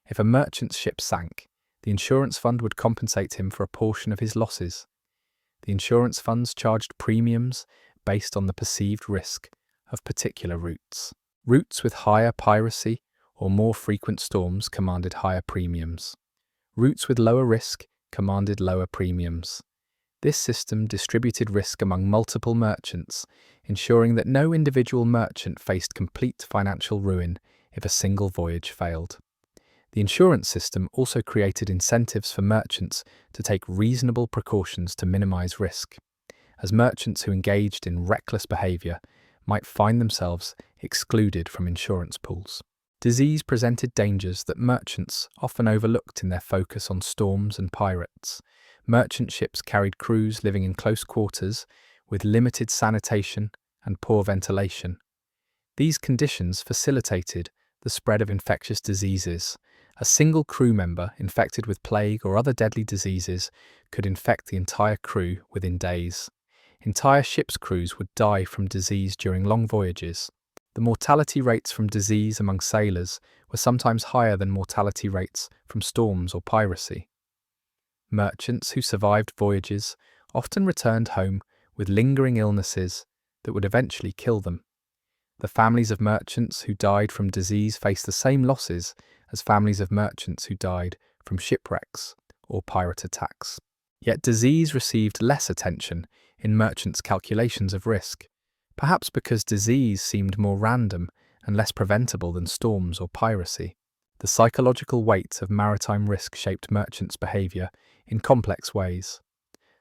If a merchant's ship sank, the insurance fund would compensate him for a portion of his losses. The insurance funds charged premiums based on the perceived risk of particular routes. Routes with higher piracy or more frequent storms commanded higher premiums. Routes with lower risk commanded lower premiums. This system distributed risk among multiple merchants, ensuring that no individual merchant faced complete financial ruin if a single voyage failed. The insurance system also created incentives for merchants to take reasonable precautions to minimize risk, as merchants who engaged in reckless behavior might find themselves excluded from insurance pools. Disease presented dangers that merchants often overlooked in their focus on storms and pirates. Merchant ships carried crews living in close quarters with limited sanitation and poor ventilation. These conditions facilitated the spread of infectious diseases. A single crew member infected with plague or other deadly diseases could infect the entire crew within days. Entire ship's crews would die from disease during long voyages. The mortality rates from disease among sailors were sometimes higher than mortality rates from storms or piracy. Merchants who survived voyages often returned home with lingering illnesses that would eventually kill them. The families of merchants who died from disease faced the same losses as families of merchants who died from shipwrecks or pirate attacks. Yet disease received less attention in merchants' calculations of risk, perhaps because disease seemed more random and less preventable than storms or piracy. The psychological weight of maritime risk shaped merchants' behavior in complex ways.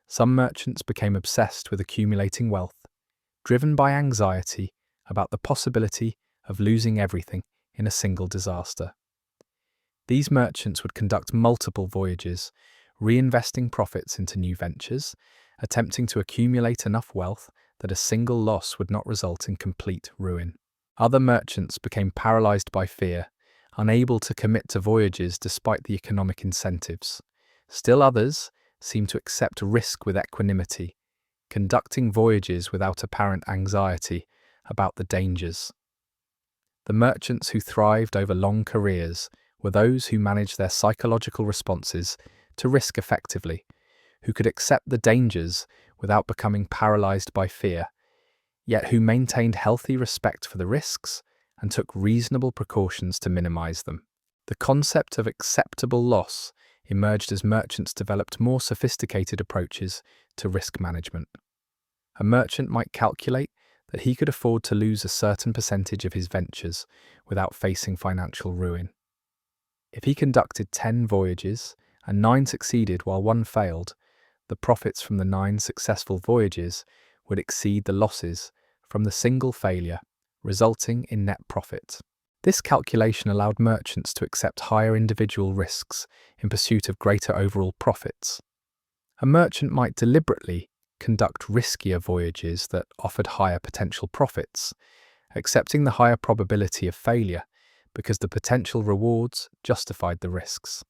Some merchants became obsessed with accumulating wealth, driven by anxiety about the possibility of losing everything in a single disaster. These merchants would conduct multiple voyages, reinvesting profits into new ventures, attempting to accumulate enough wealth that a single loss would not result in complete ruin. Other merchants became paralyzed by fear, unable to commit to voyages despite the economic incentives. Still others seemed to accept risk with equanimity, conducting voyages without apparent anxiety about the dangers. The merchants who thrived over long careers were those who managed their psychological responses to risk effectively, who could accept the dangers without becoming paralyzed by fear, yet who maintained healthy respect for the risks and took reasonable precautions to minimize them. The concept of acceptable loss emerged as merchants developed more sophisticated approaches to risk management. A merchant might calculate that he could afford to lose a certain percentage of his ventures without facing financial ruin. If he conducted 10 voyages and 9 succeeded while 1 failed, the profits from the 9 successful voyages would exceed the losses from the single failure, resulting in net profit. This calculation allowed merchants to accept higher individual risks in pursuit of greater overall profits. A merchant might deliberately conduct riskier voyages that offered higher potential profits, accepting the higher probability of failure because the potential rewards justified the risks.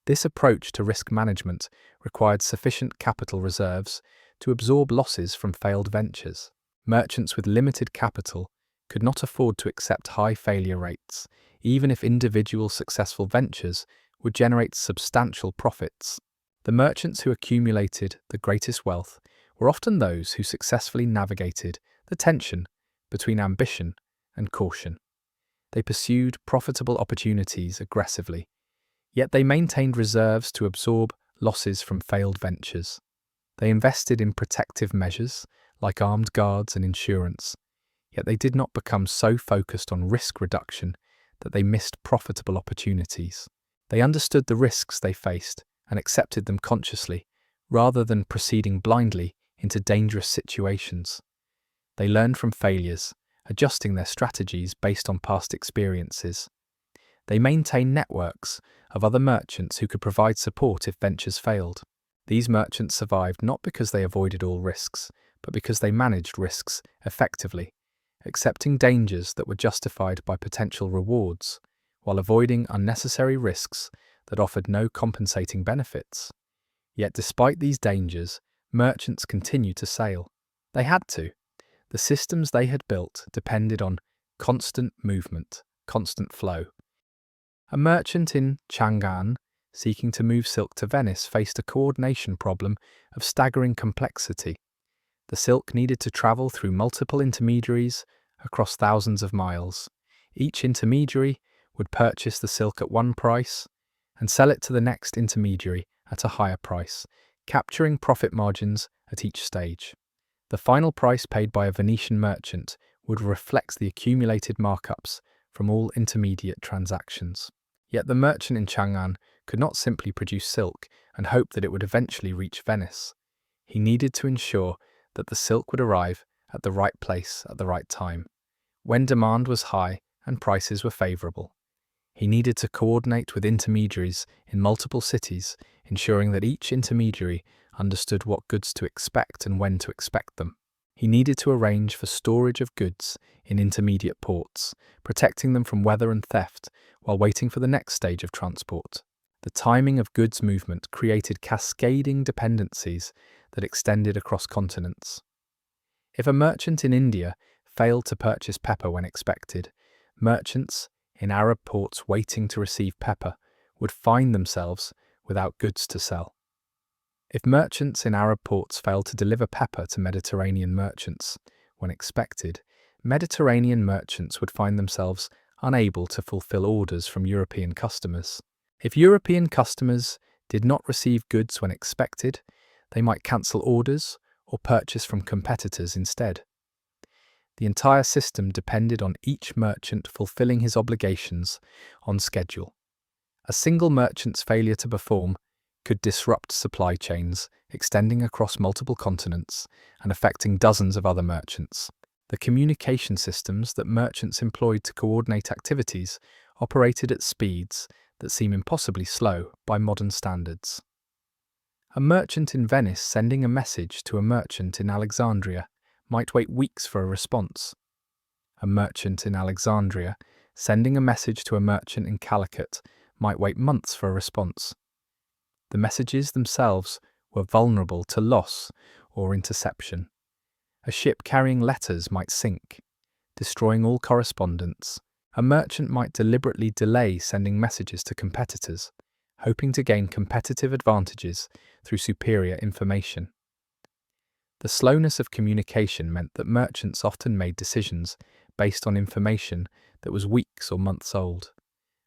This approach to risk management required sufficient capital reserves to absorb losses from failed ventures. Merchants with limited capital could not afford to accept high failure rates, even if individual successful ventures would generate substantial profits. The merchants who accumulated the greatest wealth were often those who successfully navigated the tension between ambition and caution. They pursued profitable opportunities aggressively, yet they maintained reserves to absorb losses from failed ventures. They invested in protective measures like armed guards and insurance, yet they did not become so focused on risk reduction that they missed profitable opportunities. They understood the risks they faced and accepted them consciously, rather than proceeding blindly into dangerous situations. They learned from failures, adjusting their strategies based on past experiences. They maintained networks of other merchants who could provide support if ventures failed. These merchants survived not because they avoided all risks, but because they managed risks effectively, accepting dangers that were justified by potential rewards, while avoiding unnecessary risks that offered no compensating benefits. Yet despite these dangers, merchants continued to sail. They had to. The systems they had built depended on constant movement, constant flow. A merchant in Chang'an, seeking to move silk to Venice, faced a coordination problem of staggering complexity. The silk needed to travel through multiple intermediaries across thousands of miles. Each intermediary would purchase the silk at one price and sell it to the next intermediary at a higher price, capturing profit margins at each stage. The final price paid by a Venetian merchant would reflect the accumulated markups from all intermediate transactions. Yet the merchant in Chang'an could not simply produce silk and hope that it would eventually reach Venice. He needed to ensure that the silk would arrive at the right place at the right time, when demand was high and prices were favorable. He needed to coordinate with intermediaries in multiple cities, ensuring that each intermediary understood what goods to expect and when to expect them. He needed to arrange for storage of goods in intermediate ports, protecting them from weather and theft while waiting for the next stage of transport. The timing of goods movement created cascading dependencies that extended across continents. If a merchant in India failed to purchase pepper when expected, merchants in Arab ports waiting to receive pepper would find themselves without goods to sell. If merchants in Arab ports failed to deliver pepper to Mediterranean merchants when expected, Mediterranean merchants would find themselves unable to fulfill orders from European customers. If European customers did not receive goods when expected, they might cancel orders or purchase from competitors instead. The entire system depended on each merchant fulfilling his obligations on schedule. A single merchant's failure to perform could disrupt supply chains, extending across multiple continents and affecting dozens of other merchants. The communication systems that merchants employed to coordinate activities operated at speeds that seem impossibly slow by modern standards. A merchant in Venice sending a message to a merchant in Alexandria might wait weeks for a response. A merchant in Alexandria sending a message to a merchant in Calicut might wait months for a response. The messages themselves were vulnerable to loss or interception. A ship carrying letters might sink, destroying all correspondence. A merchant might deliberately delay sending messages to competitors, hoping to gain competitive advantages through superior information. The slowness of communication meant that merchants often made decisions based on information that was weeks or months old.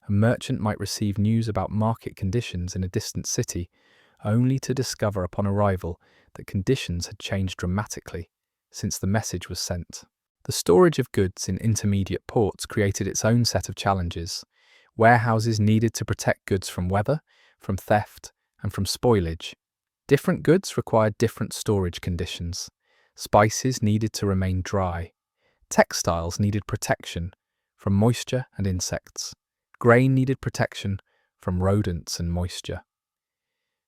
A merchant might receive news about market conditions in a distant city, only to discover upon arrival that conditions had changed dramatically since the message was sent. The storage of goods in intermediate ports created its own set of challenges. Warehouses needed to protect goods from weather, from theft, and from spoilage. Different goods required different storage conditions. Spices needed to remain dry. Textiles needed protection from moisture and insects. Grain needed protection from rodents and moisture.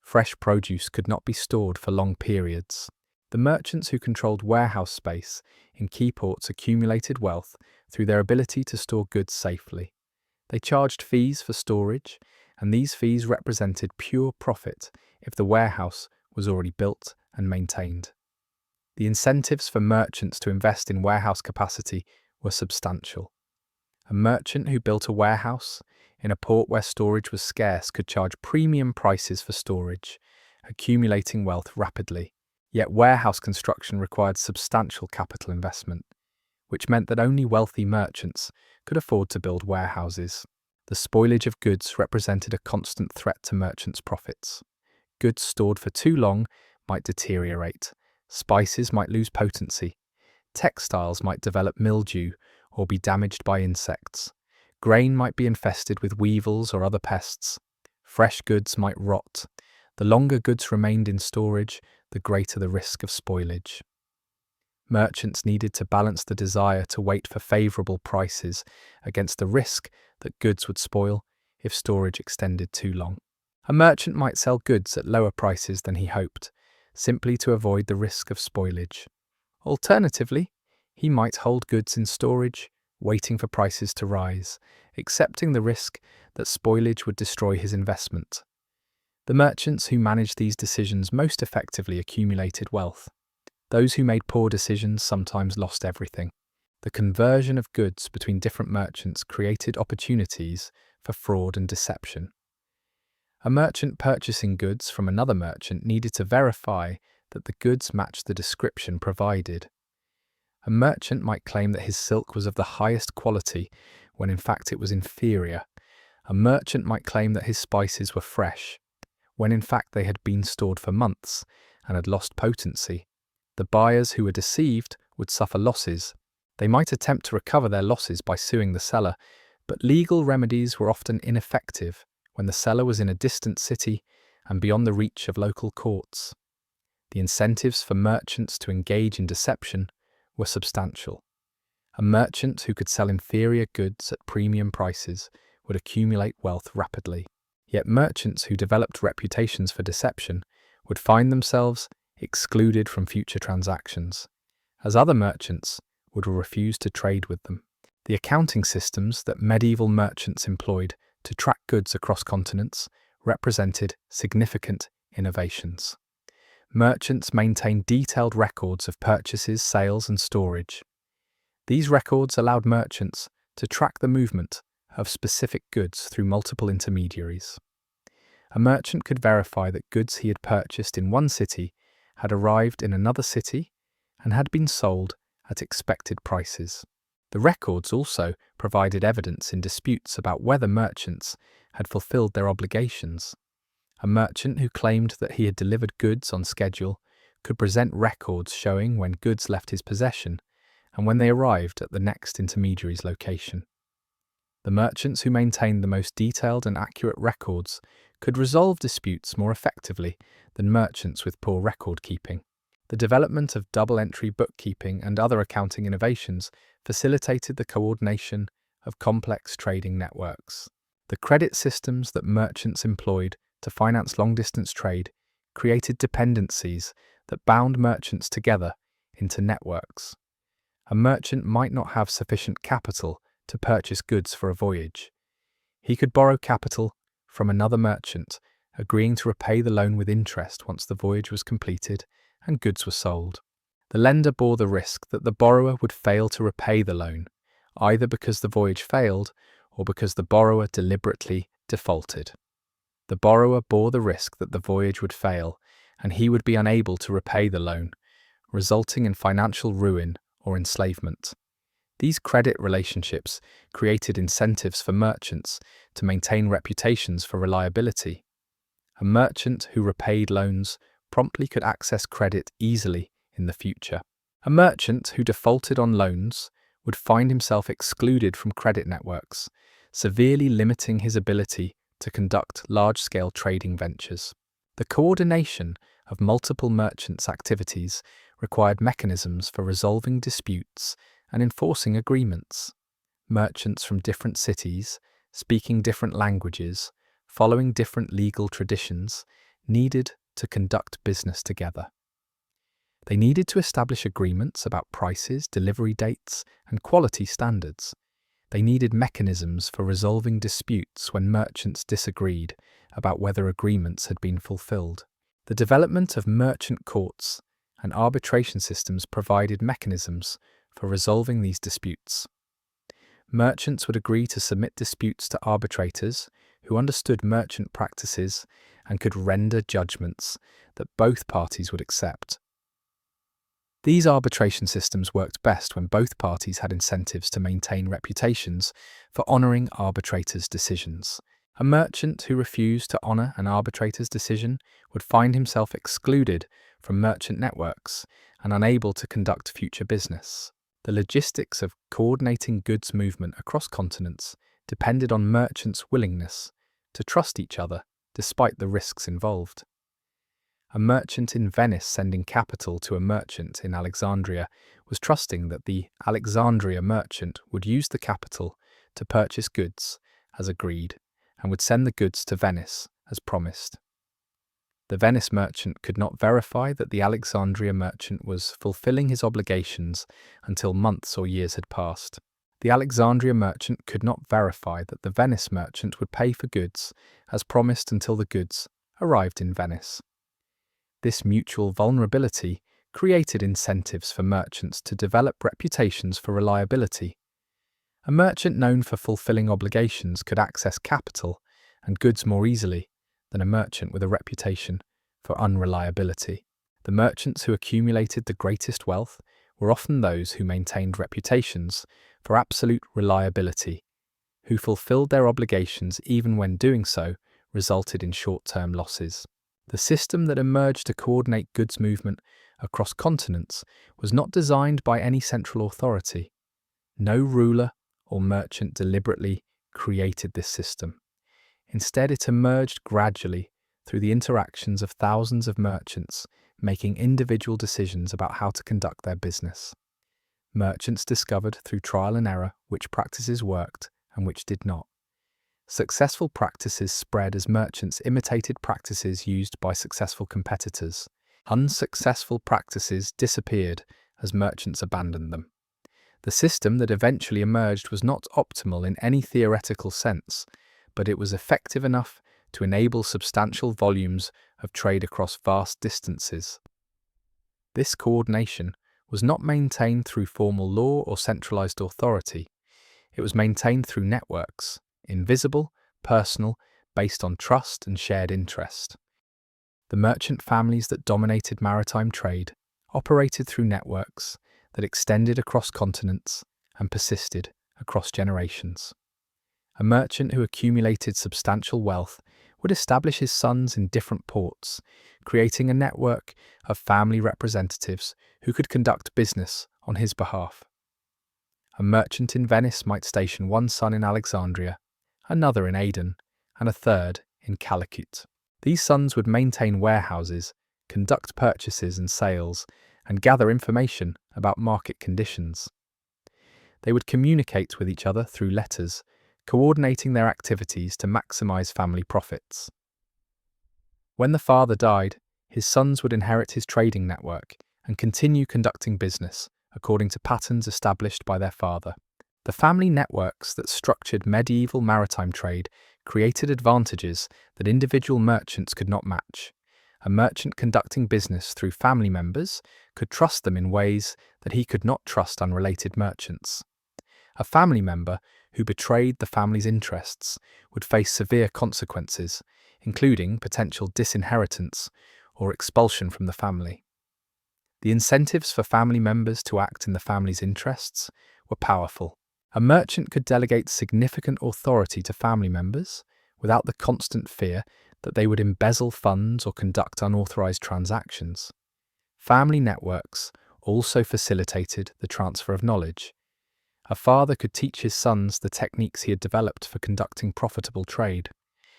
Fresh produce could not be stored for long periods. The merchants who controlled warehouse space in key ports accumulated wealth through their ability to store goods safely. They charged fees for storage, and these fees represented pure profit if the warehouse was already built and maintained. The incentives for merchants to invest in warehouse capacity were substantial. A merchant who built a warehouse in a port where storage was scarce could charge premium prices for storage, accumulating wealth rapidly. Yet warehouse construction required substantial capital investment, which meant that only wealthy merchants could afford to build warehouses. The spoilage of goods represented a constant threat to merchants' profits. Goods stored for too long might deteriorate, spices might lose potency, textiles might develop mildew or be damaged by insects, grain might be infested with weevils or other pests, fresh goods might rot. The longer goods remained in storage, the greater the risk of spoilage. Merchants needed to balance the desire to wait for favourable prices against the risk that goods would spoil if storage extended too long. A merchant might sell goods at lower prices than he hoped, simply to avoid the risk of spoilage. Alternatively, he might hold goods in storage, waiting for prices to rise, accepting the risk that spoilage would destroy his investment. The merchants who managed these decisions most effectively accumulated wealth. Those who made poor decisions sometimes lost everything. The conversion of goods between different merchants created opportunities for fraud and deception. A merchant purchasing goods from another merchant needed to verify that the goods matched the description provided. A merchant might claim that his silk was of the highest quality when in fact it was inferior. A merchant might claim that his spices were fresh when in fact they had been stored for months and had lost potency. The buyers who were deceived would suffer losses. They might attempt to recover their losses by suing the seller, but legal remedies were often ineffective when the seller was in a distant city and beyond the reach of local courts. The incentives for merchants to engage in deception were substantial. A merchant who could sell inferior goods at premium prices would accumulate wealth rapidly. Yet merchants who developed reputations for deception would find themselves excluded from future transactions, as other merchants would refuse to trade with them. The accounting systems that medieval merchants employed to track goods across continents represented significant innovations. Merchants maintained detailed records of purchases, sales, and storage. These records allowed merchants to track the movement of specific goods through multiple intermediaries. A merchant could verify that goods he had purchased in one city had arrived in another city and had been sold at expected prices. The records also provided evidence in disputes about whether merchants had fulfilled their obligations. A merchant who claimed that he had delivered goods on schedule could present records showing when goods left his possession and when they arrived at the next intermediary's location. The merchants who maintained the most detailed and accurate records could resolve disputes more effectively than merchants with poor record keeping. The development of double-entry bookkeeping and other accounting innovations facilitated the coordination of complex trading networks. The credit systems that merchants employed to finance long-distance trade created dependencies that bound merchants together into networks. A merchant might not have sufficient capital to purchase goods for a voyage. He could borrow capital from another merchant, agreeing to repay the loan with interest once the voyage was completed and goods were sold. The lender bore the risk that the borrower would fail to repay the loan, either because the voyage failed or because the borrower deliberately defaulted. The borrower bore the risk that the voyage would fail and he would be unable to repay the loan, resulting in financial ruin or enslavement. These credit relationships created incentives for merchants to maintain reputations for reliability. A merchant who repaid loans promptly could access credit easily in the future. A merchant who defaulted on loans would find himself excluded from credit networks, severely limiting his ability to conduct large-scale trading ventures. The coordination of multiple merchants' activities required mechanisms for resolving disputes and enforcing agreements. Merchants from different cities, speaking different languages, following different legal traditions, needed to conduct business together. They needed to establish agreements about prices, delivery dates, and quality standards. They needed mechanisms for resolving disputes when merchants disagreed about whether agreements had been fulfilled. The development of merchant courts and arbitration systems provided mechanisms for resolving these disputes. Merchants would agree to submit disputes to arbitrators who understood merchant practices and could render judgments that both parties would accept. These arbitration systems worked best when both parties had incentives to maintain reputations for honouring arbitrators' decisions. A merchant who refused to honour an arbitrator's decision would find himself excluded from merchant networks and unable to conduct future business. The logistics of coordinating goods movement across continents depended on merchants' willingness to trust each other despite the risks involved. A merchant in Venice sending capital to a merchant in Alexandria was trusting that the Alexandria merchant would use the capital to purchase goods as agreed and would send the goods to Venice as promised. The Venice merchant could not verify that the Alexandria merchant was fulfilling his obligations until months or years had passed. The Alexandria merchant could not verify that the Venice merchant would pay for goods as promised until the goods arrived in Venice. This mutual vulnerability created incentives for merchants to develop reputations for reliability. A merchant known for fulfilling obligations could access capital and goods more easily than a merchant with a reputation for unreliability. The merchants who accumulated the greatest wealth were often those who maintained reputations for absolute reliability, who fulfilled their obligations even when doing so resulted in short-term losses. The system that emerged to coordinate goods movement across continents was not designed by any central authority. No ruler or merchant deliberately created this system. Instead, it emerged gradually through the interactions of thousands of merchants making individual decisions about how to conduct their business. Merchants discovered through trial and error which practices worked and which did not. Successful practices spread as merchants imitated practices used by successful competitors. Unsuccessful practices disappeared as merchants abandoned them. The system that eventually emerged was not optimal in any theoretical sense, but it was effective enough to enable substantial volumes of trade across vast distances. This coordination was not maintained through formal law or centralized authority. It was maintained through networks, invisible, personal, based on trust and shared interest. The merchant families that dominated maritime trade operated through networks that extended across continents and persisted across generations. A merchant who accumulated substantial wealth would establish his sons in different ports, creating a network of family representatives who could conduct business on his behalf. A merchant in Venice might station one son in Alexandria, another in Aden, and a third in Calicut. These sons would maintain warehouses, conduct purchases and sales, and gather information about market conditions. They would communicate with each other through letters, coordinating their activities to maximize family profits. When the father died, his sons would inherit his trading network and continue conducting business according to patterns established by their father. The family networks that structured medieval maritime trade created advantages that individual merchants could not match. A merchant conducting business through family members could trust them in ways that he could not trust unrelated merchants. A family member who betrayed the family's interests would face severe consequences, including potential disinheritance or expulsion from the family. The incentives for family members to act in the family's interests were powerful. A merchant could delegate significant authority to family members without the constant fear that they would embezzle funds or conduct unauthorized transactions. Family networks also facilitated the transfer of knowledge. A father could teach his sons the techniques he had developed for conducting profitable trade.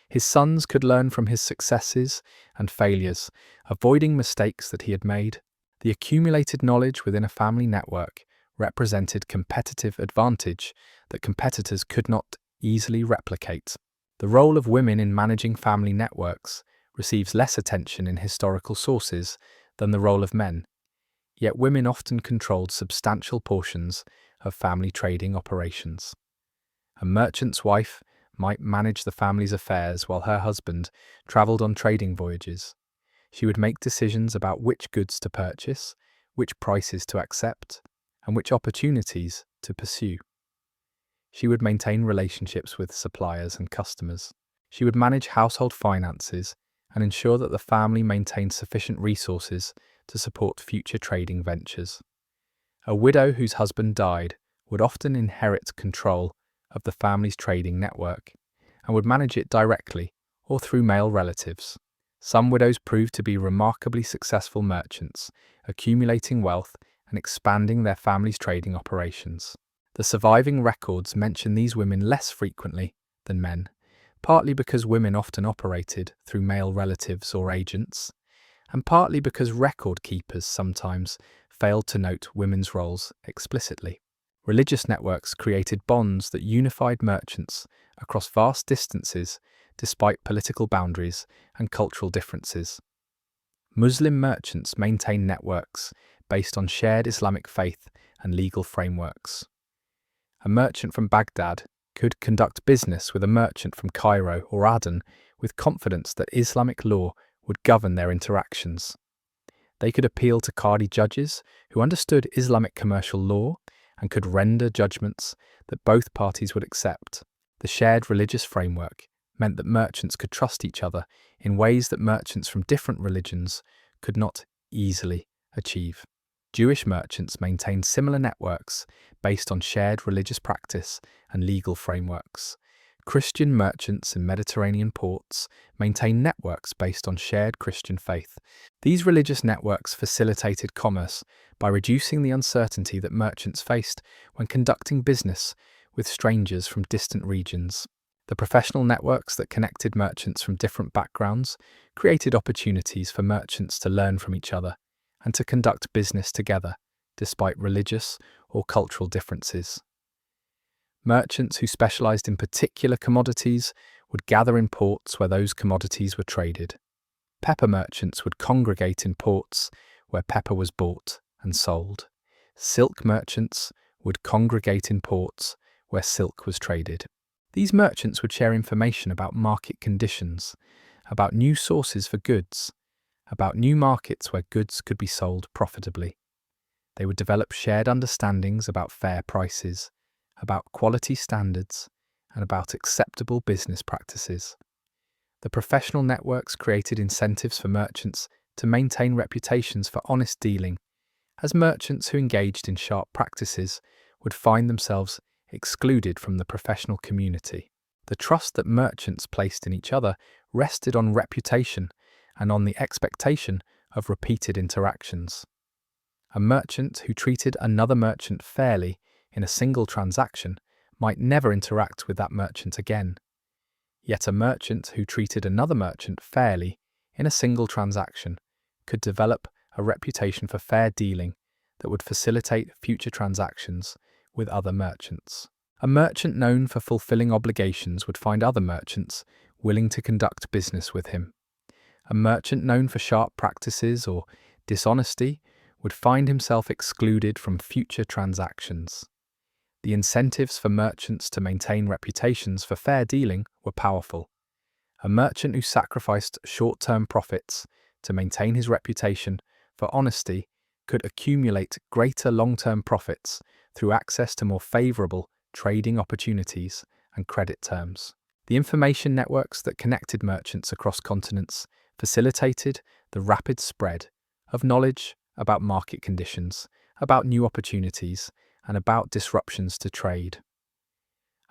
His sons could learn from his successes and failures, avoiding mistakes that he had made. The accumulated knowledge within a family network represented competitive advantage that competitors could not easily replicate. The role of women in managing family networks receives less attention in historical sources than the role of men, yet women often controlled substantial portions of family trading operations. A merchant's wife might manage the family's affairs while her husband travelled on trading voyages. She would make decisions about which goods to purchase, which prices to accept, and which opportunities to pursue. She would maintain relationships with suppliers and customers. She would manage household finances and ensure that the family maintained sufficient resources to support future trading ventures. A widow whose husband died would often inherit control of the family's trading network and would manage it directly or through male relatives. Some widows proved to be remarkably successful merchants, accumulating wealth and expanding their family's trading operations. The surviving records mention these women less frequently than men, partly because women often operated through male relatives or agents, and partly because record keepers sometimes failed to note women's roles explicitly. Religious networks created bonds that unified merchants across vast distances despite political boundaries and cultural differences. Muslim merchants maintained networks based on shared Islamic faith and legal frameworks. A merchant from Baghdad could conduct business with a merchant from Cairo or Aden with confidence that Islamic law would govern their interactions. They could appeal to Qadi judges who understood Islamic commercial law and could render judgments that both parties would accept. The shared religious framework meant that merchants could trust each other in ways that merchants from different religions could not easily achieve. Jewish merchants maintained similar networks based on shared religious practice and legal frameworks. Christian merchants in Mediterranean ports maintained networks based on shared Christian faith. These religious networks facilitated commerce by reducing the uncertainty that merchants faced when conducting business with strangers from distant regions. The professional networks that connected merchants from different backgrounds created opportunities for merchants to learn from each other and to conduct business together, despite religious or cultural differences. Merchants who specialized in particular commodities would gather in ports where those commodities were traded. Pepper merchants would congregate in ports where pepper was bought and sold. Silk merchants would congregate in ports where silk was traded. These merchants would share information about market conditions, about new sources for goods, about new markets where goods could be sold profitably. They would develop shared understandings about fair prices, about quality standards, and about acceptable business practices. The professional networks created incentives for merchants to maintain reputations for honest dealing, as merchants who engaged in sharp practices would find themselves excluded from the professional community. The trust that merchants placed in each other rested on reputation and on the expectation of repeated interactions. A merchant who treated another merchant fairly in a single transaction might never interact with that merchant again. Yet a merchant who treated another merchant fairly in a single transaction could develop a reputation for fair dealing that would facilitate future transactions with other merchants. A merchant known for fulfilling obligations would find other merchants willing to conduct business with him. A merchant known for sharp practices or dishonesty would find himself excluded from future transactions. The incentives for merchants to maintain reputations for fair dealing were powerful. A merchant who sacrificed short-term profits to maintain his reputation for honesty could accumulate greater long-term profits through access to more favorable trading opportunities and credit terms. The information networks that connected merchants across continents facilitated the rapid spread of knowledge about market conditions, about new opportunities, and about disruptions to trade.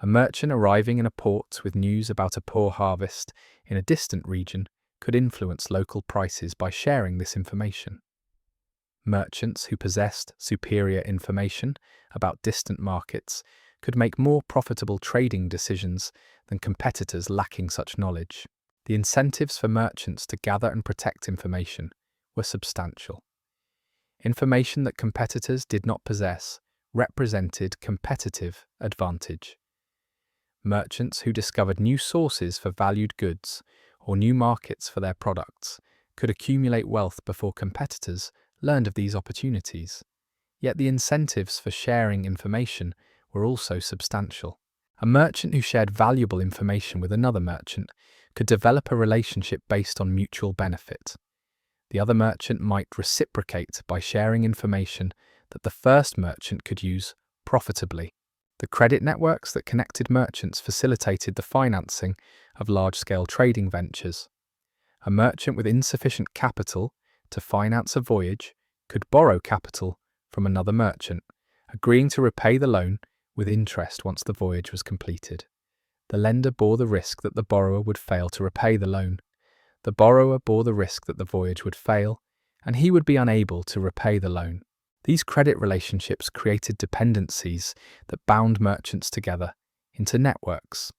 A merchant arriving in a port with news about a poor harvest in a distant region could influence local prices by sharing this information. Merchants who possessed superior information about distant markets could make more profitable trading decisions than competitors lacking such knowledge. The incentives for merchants to gather and protect information were substantial. Information that competitors did not possess represented competitive advantage. Merchants who discovered new sources for valued goods or new markets for their products could accumulate wealth before competitors learned of these opportunities. Yet the incentives for sharing information were also substantial. A merchant who shared valuable information with another merchant could develop a relationship based on mutual benefit. The other merchant might reciprocate by sharing information that the first merchant could use profitably. The credit networks that connected merchants facilitated the financing of large-scale trading ventures. A merchant with insufficient capital to finance a voyage could borrow capital from another merchant, agreeing to repay the loan with interest once the voyage was completed. The lender bore the risk that the borrower would fail to repay the loan. The borrower bore the risk that the voyage would fail, and he would be unable to repay the loan. These credit relationships created dependencies that bound merchants together into networks.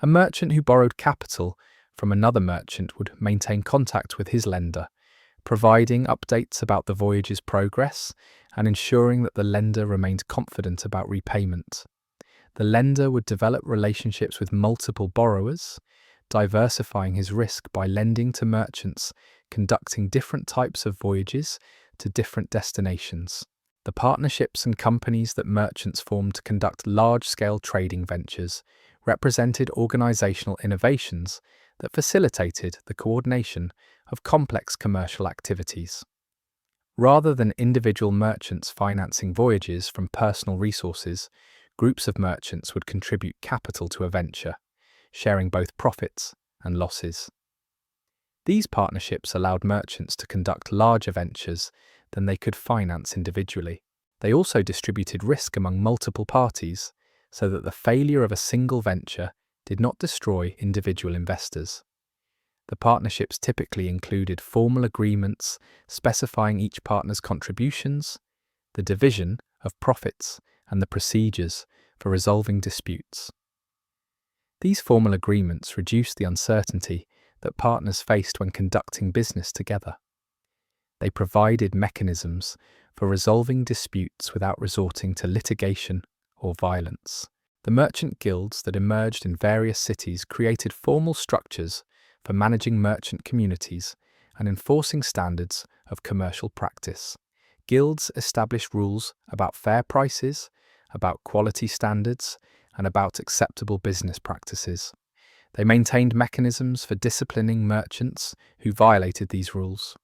A merchant who borrowed capital from another merchant would maintain contact with his lender, providing updates about the voyage's progress and ensuring that the lender remained confident about repayment. The lender would develop relationships with multiple borrowers, diversifying his risk by lending to merchants conducting different types of voyages to different destinations. The partnerships and companies that merchants formed to conduct large-scale trading ventures represented organizational innovations that facilitated the coordination of complex commercial activities. Rather than individual merchants financing voyages from personal resources, groups of merchants would contribute capital to a venture, sharing both profits and losses. These partnerships allowed merchants to conduct larger ventures than they could finance individually. They also distributed risk among multiple parties so that the failure of a single venture did not destroy individual investors. The partnerships typically included formal agreements specifying each partner's contributions, the division of profits, and the procedures for resolving disputes. These formal agreements reduced the uncertainty that partners faced when conducting business together. They provided mechanisms for resolving disputes without resorting to litigation or violence. The merchant guilds that emerged in various cities created formal structures for managing merchant communities and enforcing standards of commercial practice. Guilds established rules about fair prices, about quality standards, and about acceptable business practices. They maintained mechanisms for disciplining merchants who violated these rules.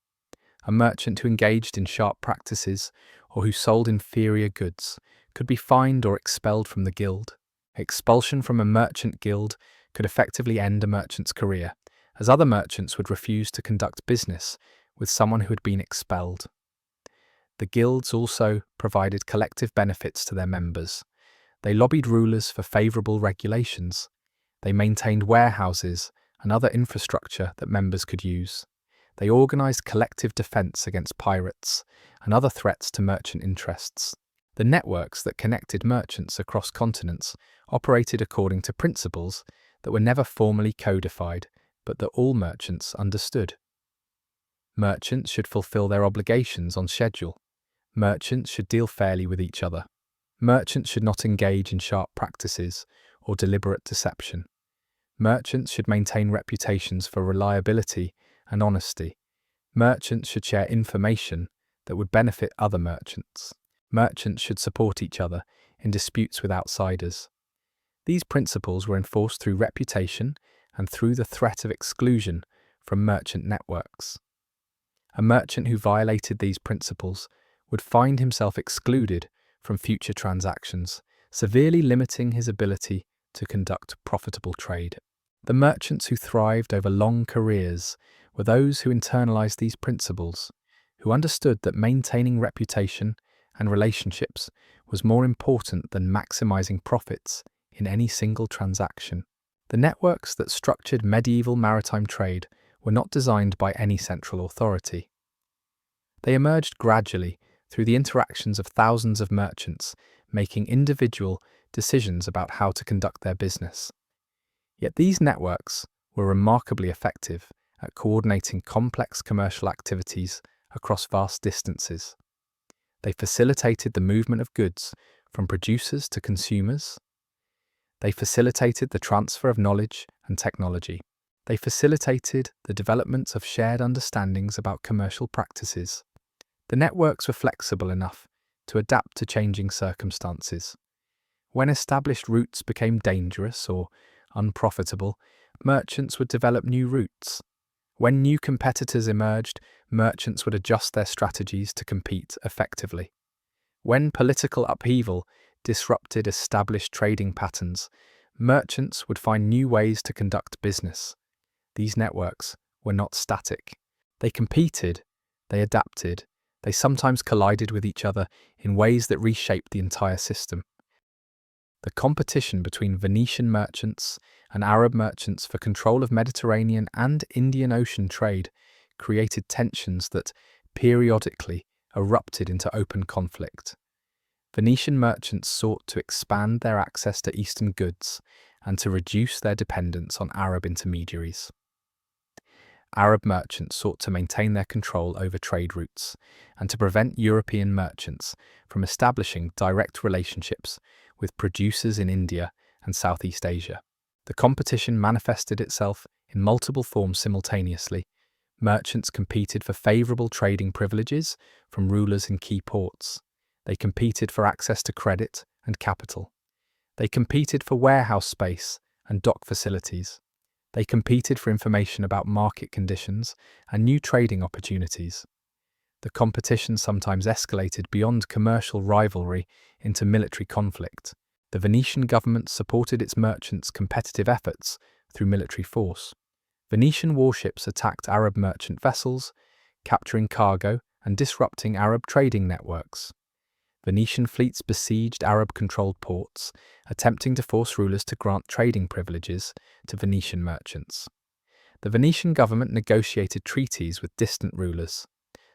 A merchant who engaged in sharp practices or who sold inferior goods could be fined or expelled from the guild. Expulsion from a merchant guild could effectively end a merchant's career, as other merchants would refuse to conduct business with someone who had been expelled. The guilds also provided collective benefits to their members. They lobbied rulers for favourable regulations. They maintained warehouses and other infrastructure that members could use. They organised collective defence against pirates and other threats to merchant interests. The networks that connected merchants across continents operated according to principles that were never formally codified, but that all merchants understood. Merchants should fulfill their obligations on schedule. Merchants should deal fairly with each other. Merchants should not engage in sharp practices or deliberate deception. Merchants should maintain reputations for reliability and honesty. Merchants should share information that would benefit other merchants. Merchants should support each other in disputes with outsiders. These principles were enforced through reputation and through the threat of exclusion from merchant networks. A merchant who violated these principles would find himself excluded from future transactions, severely limiting his ability to conduct profitable trade. The merchants who thrived over long careers were those who internalized these principles, who understood that maintaining reputation and relationships was more important than maximizing profits in any single transaction. The networks that structured medieval maritime trade were not designed by any central authority. They emerged gradually through the interactions of thousands of merchants making individual decisions about how to conduct their business. Yet these networks were remarkably effective at coordinating complex commercial activities across vast distances. They facilitated the movement of goods from producers to consumers. They facilitated the transfer of knowledge and technology. They facilitated the development of shared understandings about commercial practices. The networks were flexible enough to adapt to changing circumstances. When established routes became dangerous or unprofitable, merchants would develop new routes. When new competitors emerged, merchants would adjust their strategies to compete effectively. When political upheaval disrupted established trading patterns, merchants would find new ways to conduct business. These networks were not static. They competed, they adapted, they sometimes collided with each other in ways that reshaped the entire system. The competition between Venetian merchants and Arab merchants for control of Mediterranean and Indian Ocean trade created tensions that periodically erupted into open conflict. Venetian merchants sought to expand their access to Eastern goods and to reduce their dependence on Arab intermediaries. Arab merchants sought to maintain their control over trade routes and to prevent European merchants from establishing direct relationships with producers in India and Southeast Asia. The competition manifested itself in multiple forms simultaneously. Merchants competed for favorable trading privileges from rulers in key ports. They competed for access to credit and capital. They competed for warehouse space and dock facilities. They competed for information about market conditions and new trading opportunities. The competition sometimes escalated beyond commercial rivalry into military conflict. The Venetian government supported its merchants' competitive efforts through military force. Venetian warships attacked Arab merchant vessels, capturing cargo and disrupting Arab trading networks. Venetian fleets besieged Arab-controlled ports, attempting to force rulers to grant trading privileges to Venetian merchants. The Venetian government negotiated treaties with distant rulers,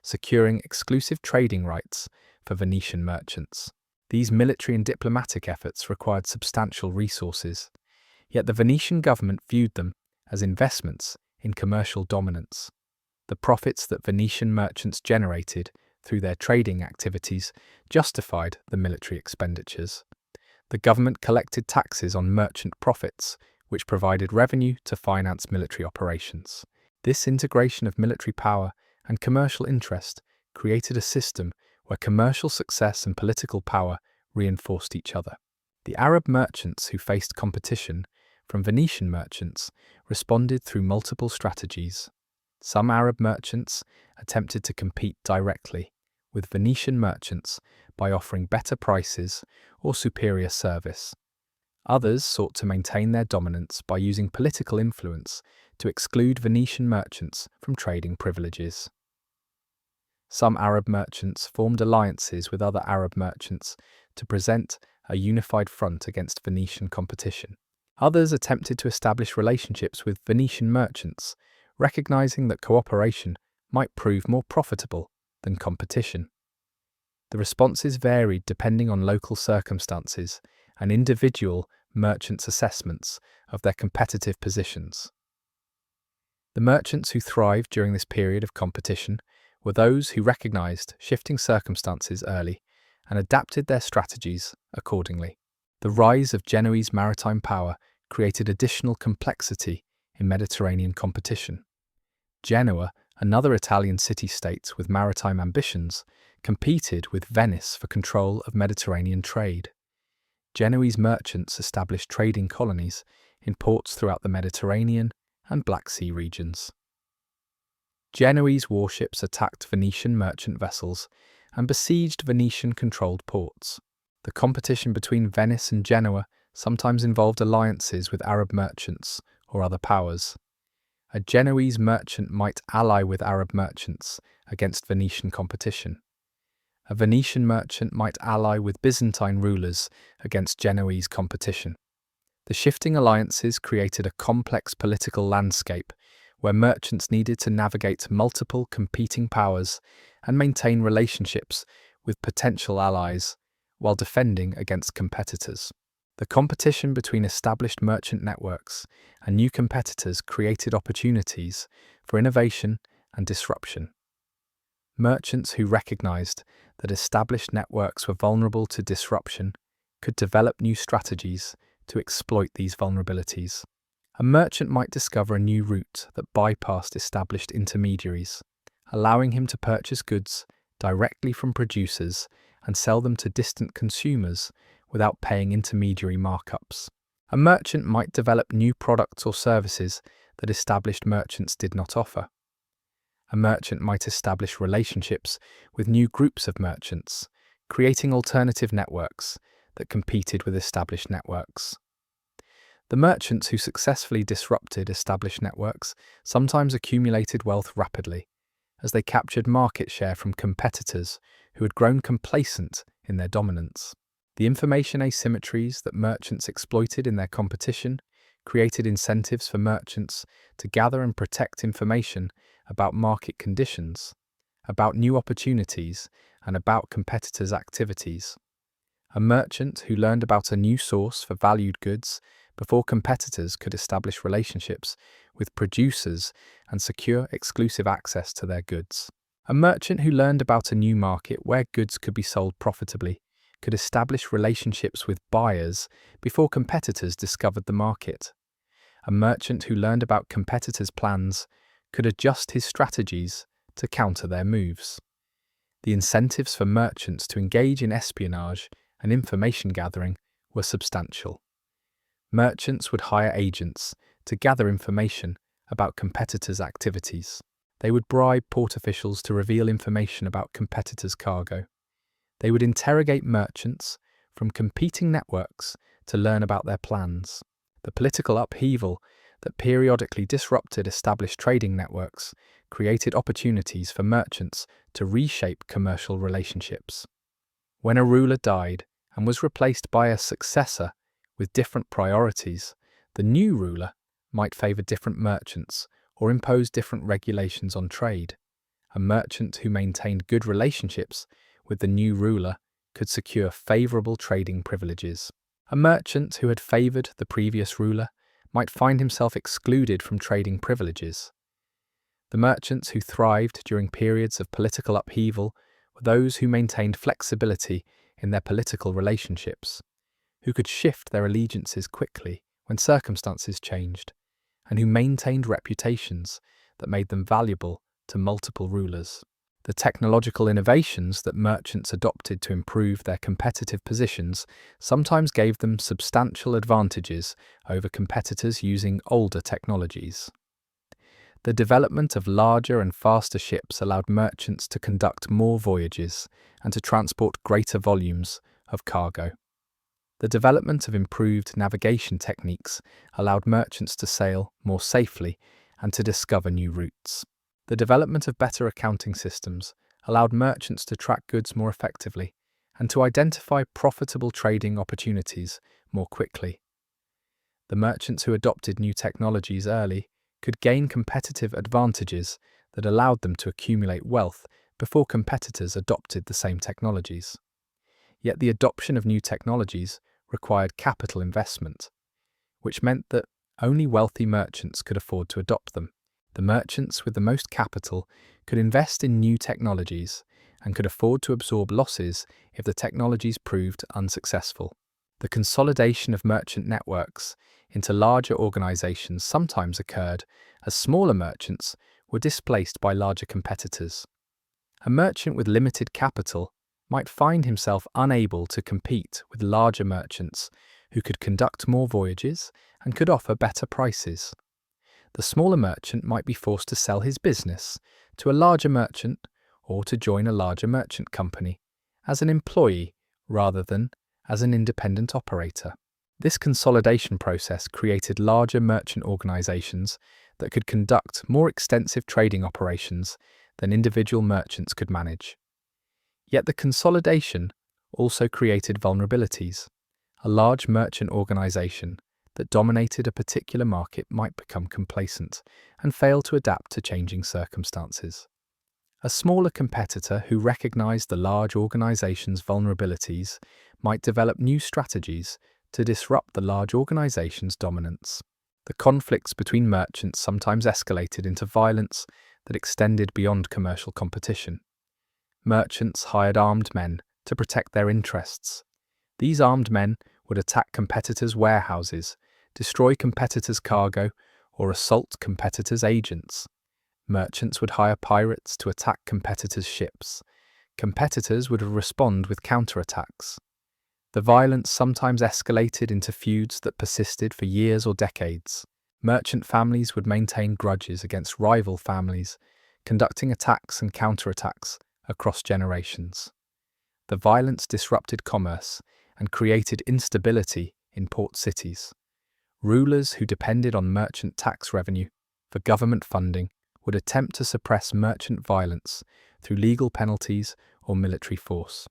securing exclusive trading rights for Venetian merchants. These military and diplomatic efforts required substantial resources, yet the Venetian government viewed them as investments in commercial dominance. The profits that Venetian merchants generated through their trading activities justified the military expenditures. The government collected taxes on merchant profits, which provided revenue to finance military operations. This integration of military power and commercial interest created a system where commercial success and political power reinforced each other. The Arab merchants who faced competition from Venetian merchants responded through multiple strategies. Some Arab merchants attempted to compete directly with Venetian merchants by offering better prices or superior service. Others sought to maintain their dominance by using political influence to exclude Venetian merchants from trading privileges. Some Arab merchants formed alliances with other Arab merchants to present a unified front against Venetian competition. Others attempted to establish relationships with Venetian merchants, recognizing that cooperation might prove more profitable than competition. The responses varied depending on local circumstances and individual merchants' assessments of their competitive positions. The merchants who thrived during this period of competition were those who recognized shifting circumstances early and adapted their strategies accordingly. The rise of Genoese maritime power created additional complexity in Mediterranean competition. Genoa, another Italian city-state with maritime ambitions, competed with Venice for control of Mediterranean trade. Genoese merchants established trading colonies in ports throughout the Mediterranean and Black Sea regions. Genoese warships attacked Venetian merchant vessels and besieged Venetian-controlled ports. The competition between Venice and Genoa sometimes involved alliances with Arab merchants or other powers. A Genoese merchant might ally with Arab merchants against Venetian competition. A Venetian merchant might ally with Byzantine rulers against Genoese competition. The shifting alliances created a complex political landscape where merchants needed to navigate multiple competing powers and maintain relationships with potential allies while defending against competitors. The competition between established merchant networks and new competitors created opportunities for innovation and disruption. Merchants who recognized that established networks were vulnerable to disruption could develop new strategies to exploit these vulnerabilities. A merchant might discover a new route that bypassed established intermediaries, allowing him to purchase goods directly from producers and sell them to distant consumers without paying intermediary markups. A merchant might develop new products or services that established merchants did not offer. A merchant might establish relationships with new groups of merchants, creating alternative networks that competed with established networks. The merchants who successfully disrupted established networks sometimes accumulated wealth rapidly, as they captured market share from competitors who had grown complacent in their dominance. The information asymmetries that merchants exploited in their competition created incentives for merchants to gather and protect information about market conditions, about new opportunities, and about competitors' activities. A merchant who learned about a new source for valued goods before competitors could establish relationships with producers and secure exclusive access to their goods. A merchant who learned about a new market where goods could be sold profitably could establish relationships with buyers before competitors discovered the market. A merchant who learned about competitors' plans could adjust his strategies to counter their moves. The incentives for merchants to engage in espionage and information gathering were substantial. Merchants would hire agents to gather information about competitors' activities. They would bribe port officials to reveal information about competitors' cargo. They would interrogate merchants from competing networks to learn about their plans. The political upheaval that periodically disrupted established trading networks created opportunities for merchants to reshape commercial relationships. When a ruler died and was replaced by a successor with different priorities, the new ruler might favor different merchants or impose different regulations on trade. A merchant who maintained good relationships with the new ruler could secure favorable trading privileges. A merchant who had favored the previous ruler might find himself excluded from trading privileges. The merchants who thrived during periods of political upheaval were those who maintained flexibility in their political relationships, who could shift their allegiances quickly when circumstances changed, and who maintained reputations that made them valuable to multiple rulers. The technological innovations that merchants adopted to improve their competitive positions sometimes gave them substantial advantages over competitors using older technologies. The development of larger and faster ships allowed merchants to conduct more voyages and to transport greater volumes of cargo. The development of improved navigation techniques allowed merchants to sail more safely and to discover new routes. The development of better accounting systems allowed merchants to track goods more effectively and to identify profitable trading opportunities more quickly. The merchants who adopted new technologies early could gain competitive advantages that allowed them to accumulate wealth before competitors adopted the same technologies. Yet the adoption of new technologies required capital investment, which meant that only wealthy merchants could afford to adopt them. The merchants with the most capital could invest in new technologies and could afford to absorb losses if the technologies proved unsuccessful. The consolidation of merchant networks into larger organizations sometimes occurred as smaller merchants were displaced by larger competitors. A merchant with limited capital might find himself unable to compete with larger merchants who could conduct more voyages and could offer better prices. The smaller merchant might be forced to sell his business to a larger merchant or to join a larger merchant company as an employee rather than as an independent operator. This consolidation process created larger merchant organizations that could conduct more extensive trading operations than individual merchants could manage. Yet the consolidation also created vulnerabilities. A large merchant organization that dominated a particular market might become complacent and fail to adapt to changing circumstances. A smaller competitor who recognized the large organization's vulnerabilities might develop new strategies to disrupt the large organization's dominance. The conflicts between merchants sometimes escalated into violence that extended beyond commercial competition. Merchants hired armed men to protect their interests. These armed men would attack competitors' warehouses, destroy competitors' cargo, or assault competitors' agents. Merchants would hire pirates to attack competitors' ships. Competitors would respond with counterattacks. The violence sometimes escalated into feuds that persisted for years or decades. Merchant families would maintain grudges against rival families, conducting attacks and counterattacks across generations. The violence disrupted commerce and created instability in port cities. Rulers who depended on merchant tax revenue for government funding would attempt to suppress merchant violence through legal penalties or military force.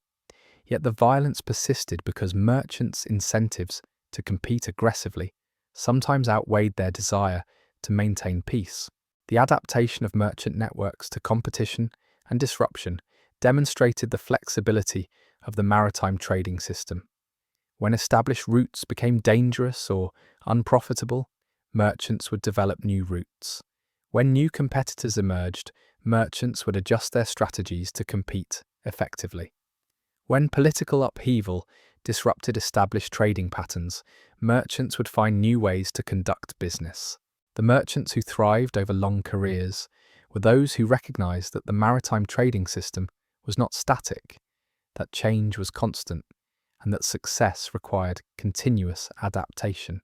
Yet the violence persisted because merchants' incentives to compete aggressively sometimes outweighed their desire to maintain peace. The adaptation of merchant networks to competition and disruption demonstrated the flexibility of the maritime trading system. When established routes became dangerous or unprofitable, merchants would develop new routes. When new competitors emerged, merchants would adjust their strategies to compete effectively. When political upheaval disrupted established trading patterns, merchants would find new ways to conduct business. The merchants who thrived over long careers were those who recognized that the maritime trading system was not static, that change was constant, and that success required continuous adaptation.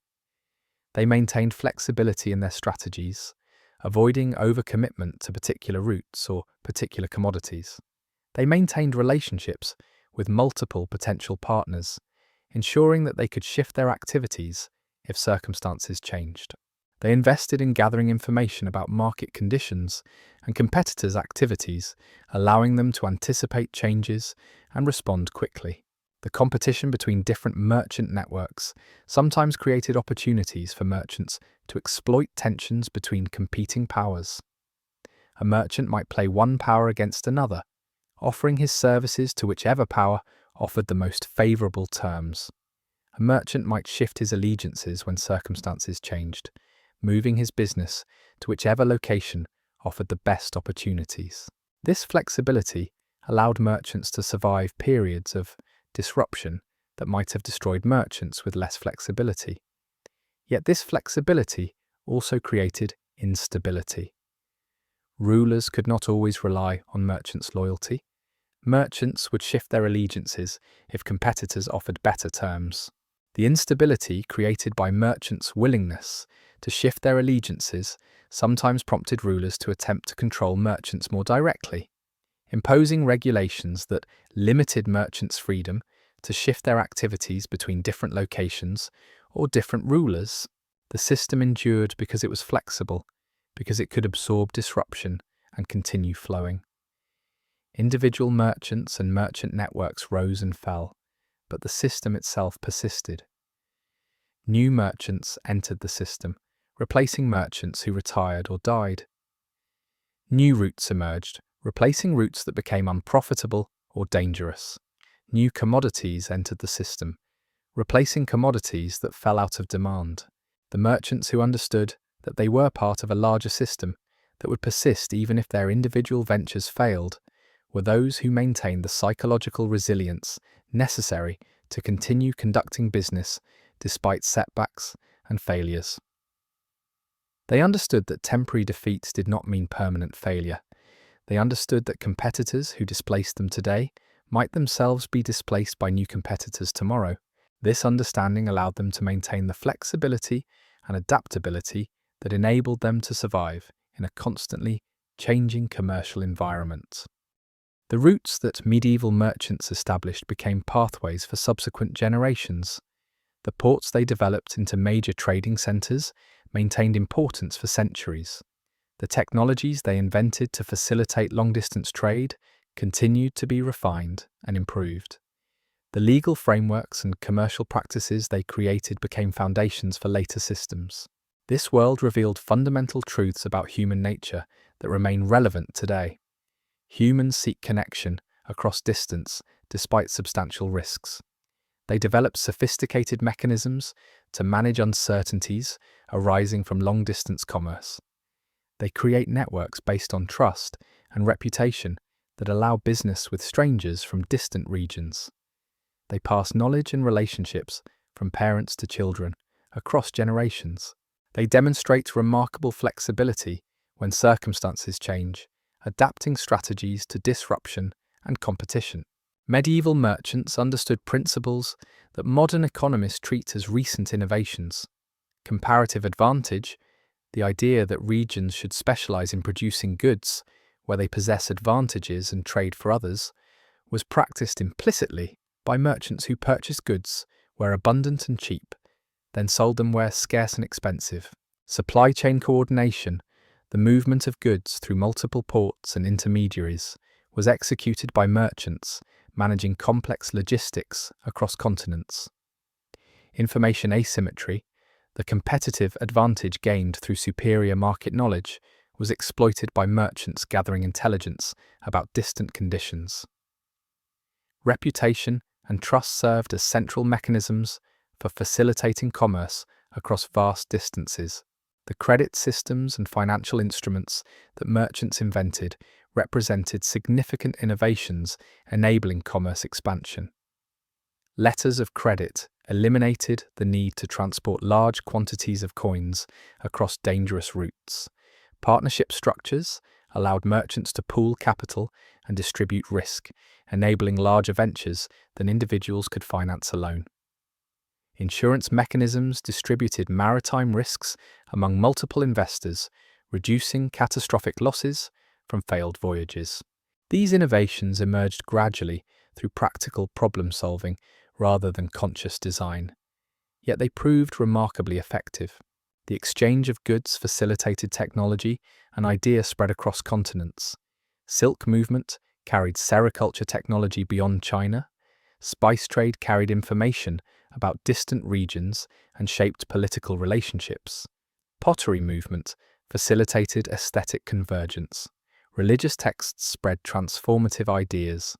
They maintained flexibility in their strategies, avoiding overcommitment to particular routes or particular commodities. They maintained relationships with multiple potential partners, ensuring that they could shift their activities if circumstances changed. They invested in gathering information about market conditions and competitors' activities, allowing them to anticipate changes and respond quickly. The competition between different merchant networks sometimes created opportunities for merchants to exploit tensions between competing powers. A merchant might play one power against another, offering his services to whichever power offered the most favorable terms. A merchant might shift his allegiances when circumstances changed, moving his business to whichever location offered the best opportunities. This flexibility allowed merchants to survive periods of disruption that might have destroyed merchants with less flexibility. Yet this flexibility also created instability. Rulers could not always rely on merchants' loyalty. Merchants would shift their allegiances if competitors offered better terms. The instability created by merchants' willingness to shift their allegiances sometimes prompted rulers to attempt to control merchants more directly, imposing regulations that limited merchants' freedom to shift their activities between different locations or different rulers. The system endured because it was flexible, because it could absorb disruption and continue flowing. Individual merchants and merchant networks rose and fell, but the system itself persisted. New merchants entered the system, replacing merchants who retired or died. New routes emerged, replacing routes that became unprofitable or dangerous. New commodities entered the system, replacing commodities that fell out of demand. The merchants who understood that they were part of a larger system that would persist even if their individual ventures failed were those who maintained the psychological resilience necessary to continue conducting business despite setbacks and failures. They understood that temporary defeats did not mean permanent failure. They understood that competitors who displaced them today might themselves be displaced by new competitors tomorrow. This understanding allowed them to maintain the flexibility and adaptability that enabled them to survive in a constantly changing commercial environment. The routes that medieval merchants established became pathways for subsequent generations. The ports they developed into major trading centres maintained importance for centuries. The technologies they invented to facilitate long-distance trade continued to be refined and improved. The legal frameworks and commercial practices they created became foundations for later systems. This world revealed fundamental truths about human nature that remain relevant today. Humans seek connection across distance despite substantial risks. They develop sophisticated mechanisms to manage uncertainties arising from long-distance commerce. They create networks based on trust and reputation that allow business with strangers from distant regions. They pass knowledge and relationships from parents to children across generations. They demonstrate remarkable flexibility when circumstances change, adapting strategies to disruption and competition. Medieval merchants understood principles that modern economists treat as recent innovations. Comparative advantage, the idea that regions should specialize in producing goods where they possess advantages and trade for others, was practiced implicitly by merchants who purchased goods where abundant and cheap, then sold them where scarce and expensive. Supply chain coordination, the movement of goods through multiple ports and intermediaries, was executed by merchants managing complex logistics across continents. Information asymmetry, the competitive advantage gained through superior market knowledge, was exploited by merchants gathering intelligence about distant conditions. Reputation and trust served as central mechanisms for facilitating commerce across vast distances. The credit systems and financial instruments that merchants invented represented significant innovations enabling commerce expansion. Letters of credit eliminated the need to transport large quantities of coins across dangerous routes. Partnership structures allowed merchants to pool capital and distribute risk, enabling larger ventures than individuals could finance alone. Insurance mechanisms distributed maritime risks among multiple investors, reducing catastrophic losses from failed voyages. These innovations emerged gradually through practical problem-solving rather than conscious design. Yet they proved remarkably effective. The exchange of goods facilitated technology, and ideas spread across continents. Silk movement carried sericulture technology beyond China. Spice trade carried information about distant regions and shaped political relationships. Pottery movement facilitated aesthetic convergence. Religious texts spread transformative ideas.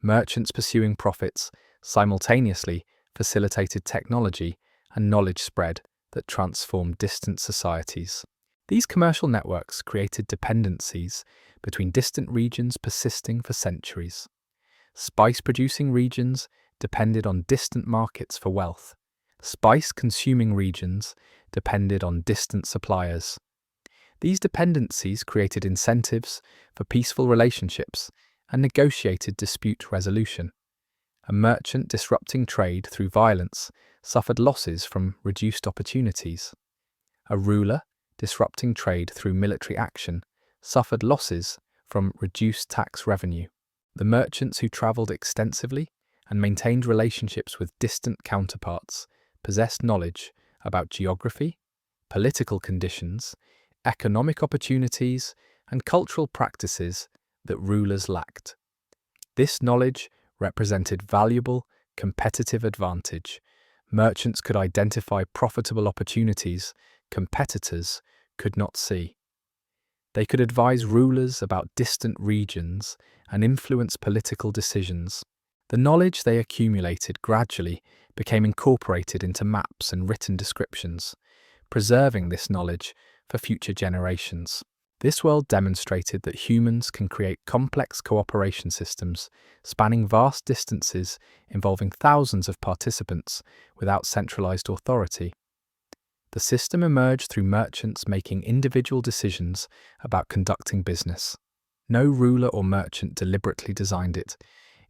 Merchants pursuing profits simultaneously facilitated technology and knowledge spread that transformed distant societies. These commercial networks created dependencies between distant regions persisting for centuries. Spice-producing regions depended on distant markets for wealth. Spice-consuming regions depended on distant suppliers. These dependencies created incentives for peaceful relationships and negotiated dispute resolution. A merchant disrupting trade through violence suffered losses from reduced opportunities. A ruler disrupting trade through military action suffered losses from reduced tax revenue. The merchants who travelled extensively and maintained relationships with distant counterparts possessed knowledge about geography, political conditions, economic opportunities, and cultural practices that rulers lacked. This knowledge represented valuable competitive advantage. Merchants could identify profitable opportunities competitors could not see. They could advise rulers about distant regions and influence political decisions. The knowledge they accumulated gradually became incorporated into maps and written descriptions, preserving this knowledge for future generations. This world demonstrated that humans can create complex cooperation systems spanning vast distances involving thousands of participants without centralized authority. The system emerged through merchants making individual decisions about conducting business. No ruler or merchant deliberately designed it.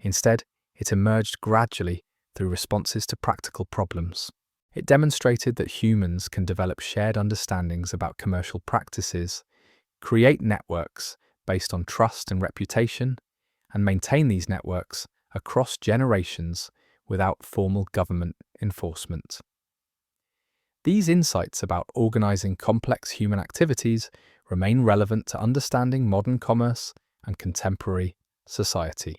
Instead, it emerged gradually through responses to practical problems. It demonstrated that humans can develop shared understandings about commercial practices, create networks based on trust and reputation, and maintain these networks across generations without formal government enforcement. These insights about organizing complex human activities remain relevant to understanding modern commerce and contemporary society.